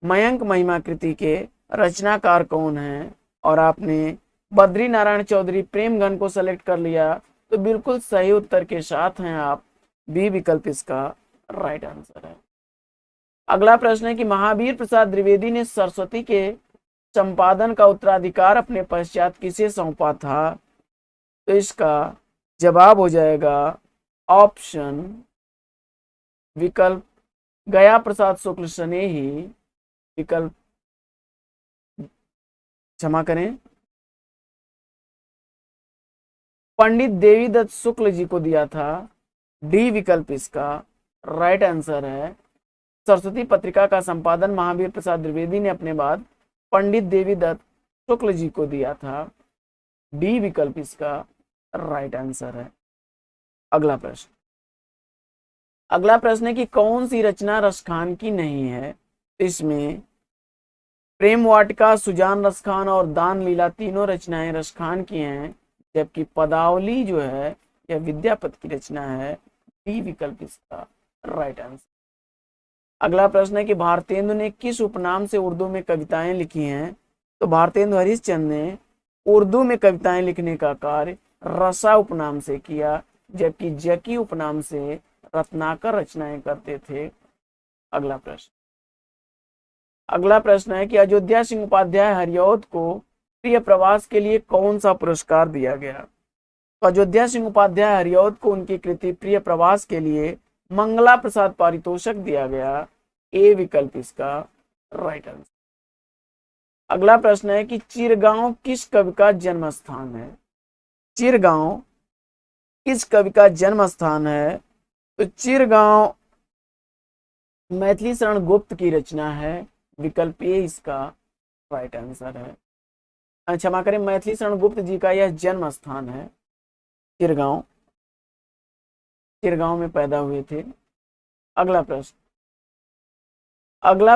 मयंक महिमा कृति के रचनाकार कौन है? और आपने बद्री नारायण चौधरी प्रेमघन को सेलेक्ट कर लिया तो बिल्कुल सही उत्तर के साथ हैं आप। बी विकल्प इसका राइट आंसर है। अगला प्रश्न है कि महावीर प्रसाद द्विवेदी ने सरस्वती के संपादन का उत्तराधिकार अपने पश्चात किसे सौंपा था? तो इसका जवाब हो जाएगा ऑप्शन विकल्प गया प्रसाद शुक्ल स्नेही। विकल्प क्षमा करें पंडित देवीदत्त शुक्ल जी को दिया था। डी विकल्प इसका राइट आंसर है। सरस्वती पत्रिका का संपादन महावीर प्रसाद द्विवेदी ने अपने बाद पंडित देवीदत्त शुक्ल जी को दिया था। डी विकल्प इसका राइट आंसर है। अगला प्रश्न है कि कौन सी रचना रसखान की नहीं है? इसमें प्रेम वाटिका, सुजान रसखान और दान लीला तीनों रचनाएं रसखान की हैं, जबकि पदावली जो है यह विद्यापति की रचना है। डी विकल्प इसका राइट आंसर। अगला प्रश्न है कि भारतेंदु ने किस उपनाम से उर्दू में कविताएं लिखी हैं? तो भारतेंदु हरिश्चंद्र ने उर्दू में कविताएं लिखने का कार्य रसा उपनाम से किया, जबकि जकी उपनाम से रत्नाकर रचनाएं करते थे। अगला प्रश्न है कि अयोध्या सिंह उपाध्याय हरिऔध को प्रिय प्रवास के लिए कौन सा पुरस्कार दिया गया? तो अयोध्या सिंह उपाध्याय हरिऔध को उनकी कृति प्रिय प्रवास के लिए मंगला प्रसाद पारितोषिक दिया गया। ए विकल्प इसका राइट आंसर। अगला प्रश्न है कि चिरगांव किस कवि का जन्म स्थान है? चिरगांव किस कवि का जन्म स्थान है? तो चिरगांव मैथिली शरण गुप्त की रचना है। विकल्प ए इसका राइट आंसर है। क्षमा करें, मैथिली शरण गुप्त जी का यह जन्म स्थान है चिरगांव। चिरगांव में पैदा हुए थे। अगला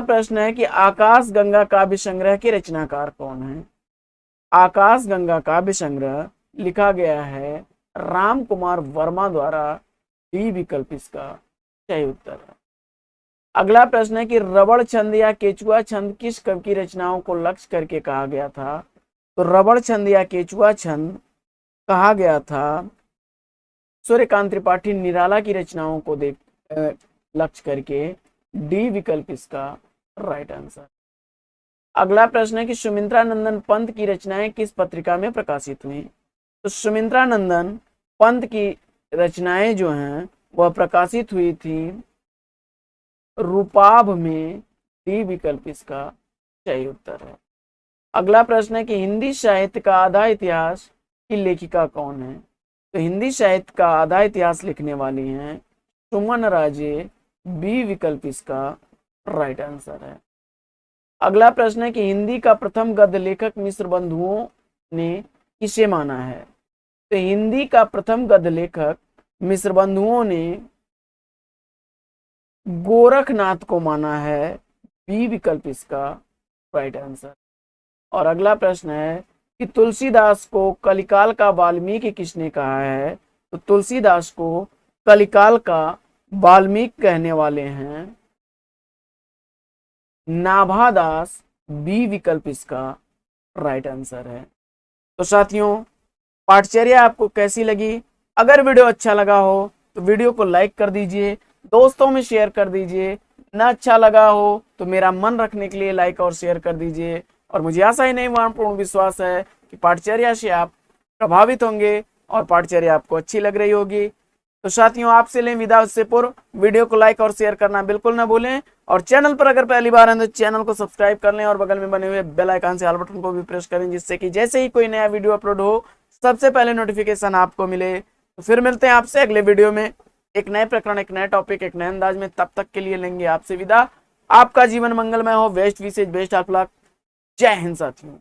प्रश्न है कि आकाश गंगा काव्य संग्रह के रचनाकार कौन है? आकाश गंगा काव्य संग्रह लिखा गया है राम कुमार वर्मा द्वारा। डी विकल्प इसका सही उत्तर है। अगला प्रश्न है कि रबड़ छंद या केचुआ छंद किस कवि की रचनाओं को लक्ष्य करके कहा गया था? तो रबड़ छंद या केचुआ छंद कहा गया था सूर्यकांत त्रिपाठी निराला की रचनाओं को लक्ष्य करके। डी विकल्प इसका राइट आंसर। अगला प्रश्न है कि सुमित्रा नंदन पंत की रचनाएं किस पत्रिका में प्रकाशित हुई? तो सुमित्रा नंदन पंत की रचनाएं जो हैं वह प्रकाशित हुई थी रूपाभ में। डी विकल्प इसका सही उत्तर है। अगला प्रश्न है कि हिंदी साहित्य का आधा इतिहास की लेखिका कौन है? तो हिंदी साहित्य का आधा इतिहास लिखने वाली हैं सुमन राजे। बी विकल्प इसका राइट आंसर है। अगला प्रश्न है कि हिंदी का प्रथम गद्य लेखक मिश्र बंधुओं ने किसे माना है? तो हिंदी का प्रथम गद्य लेखक मिश्र बंधुओं ने गोरखनाथ को माना है। बी विकल्प इसका राइट आंसर। और अगला प्रश्न है कि तुलसीदास को कलिकाल का वाल्मीकि किसने कहा है? तो तुलसीदास को कलिकाल का वाल्मीकि कहने वाले हैं नाभादास। बी विकल्प इसका राइट आंसर है। तो साथियों, पाठचर्या आपको कैसी लगी? अगर वीडियो अच्छा लगा हो तो वीडियो को लाइक कर दीजिए, दोस्तों में शेयर कर दीजिए। ना अच्छा लगा हो तो मेरा मन रखने के लिए लाइक और शेयर कर दीजिए। और मुझे आशा ही नहीं, पूर्ण विश्वास है कि पाठचर्या से आप प्रभावित होंगे और पाठचर्या आपको अच्छी लग रही होगी। तो साथियों, आपसे लें विदा उससे पूर्व वीडियो को लाइक और शेयर करना बिल्कुल ना भूलें। और चैनल पर अगर पहली बार हैं तो चैनल को सब्सक्राइब कर लें और बगल में बने हुए बेल आइकन से ऑल बटन को भी प्रेस करें, जिससे कि जैसे ही कोई नया वीडियो अपलोड हो सबसे पहले नोटिफिकेशन आपको मिले। तो फिर मिलते हैं आपसे अगले वीडियो में एक नए प्रकरण, एक नए टॉपिक, एक नए अंदाज में। तब तक के लिए लेंगे आपसे विदा। आपका जीवन मंगलमय हो। बेस्ट विशेष बेस्ट ऑफ लक। जय हिंद साथियों।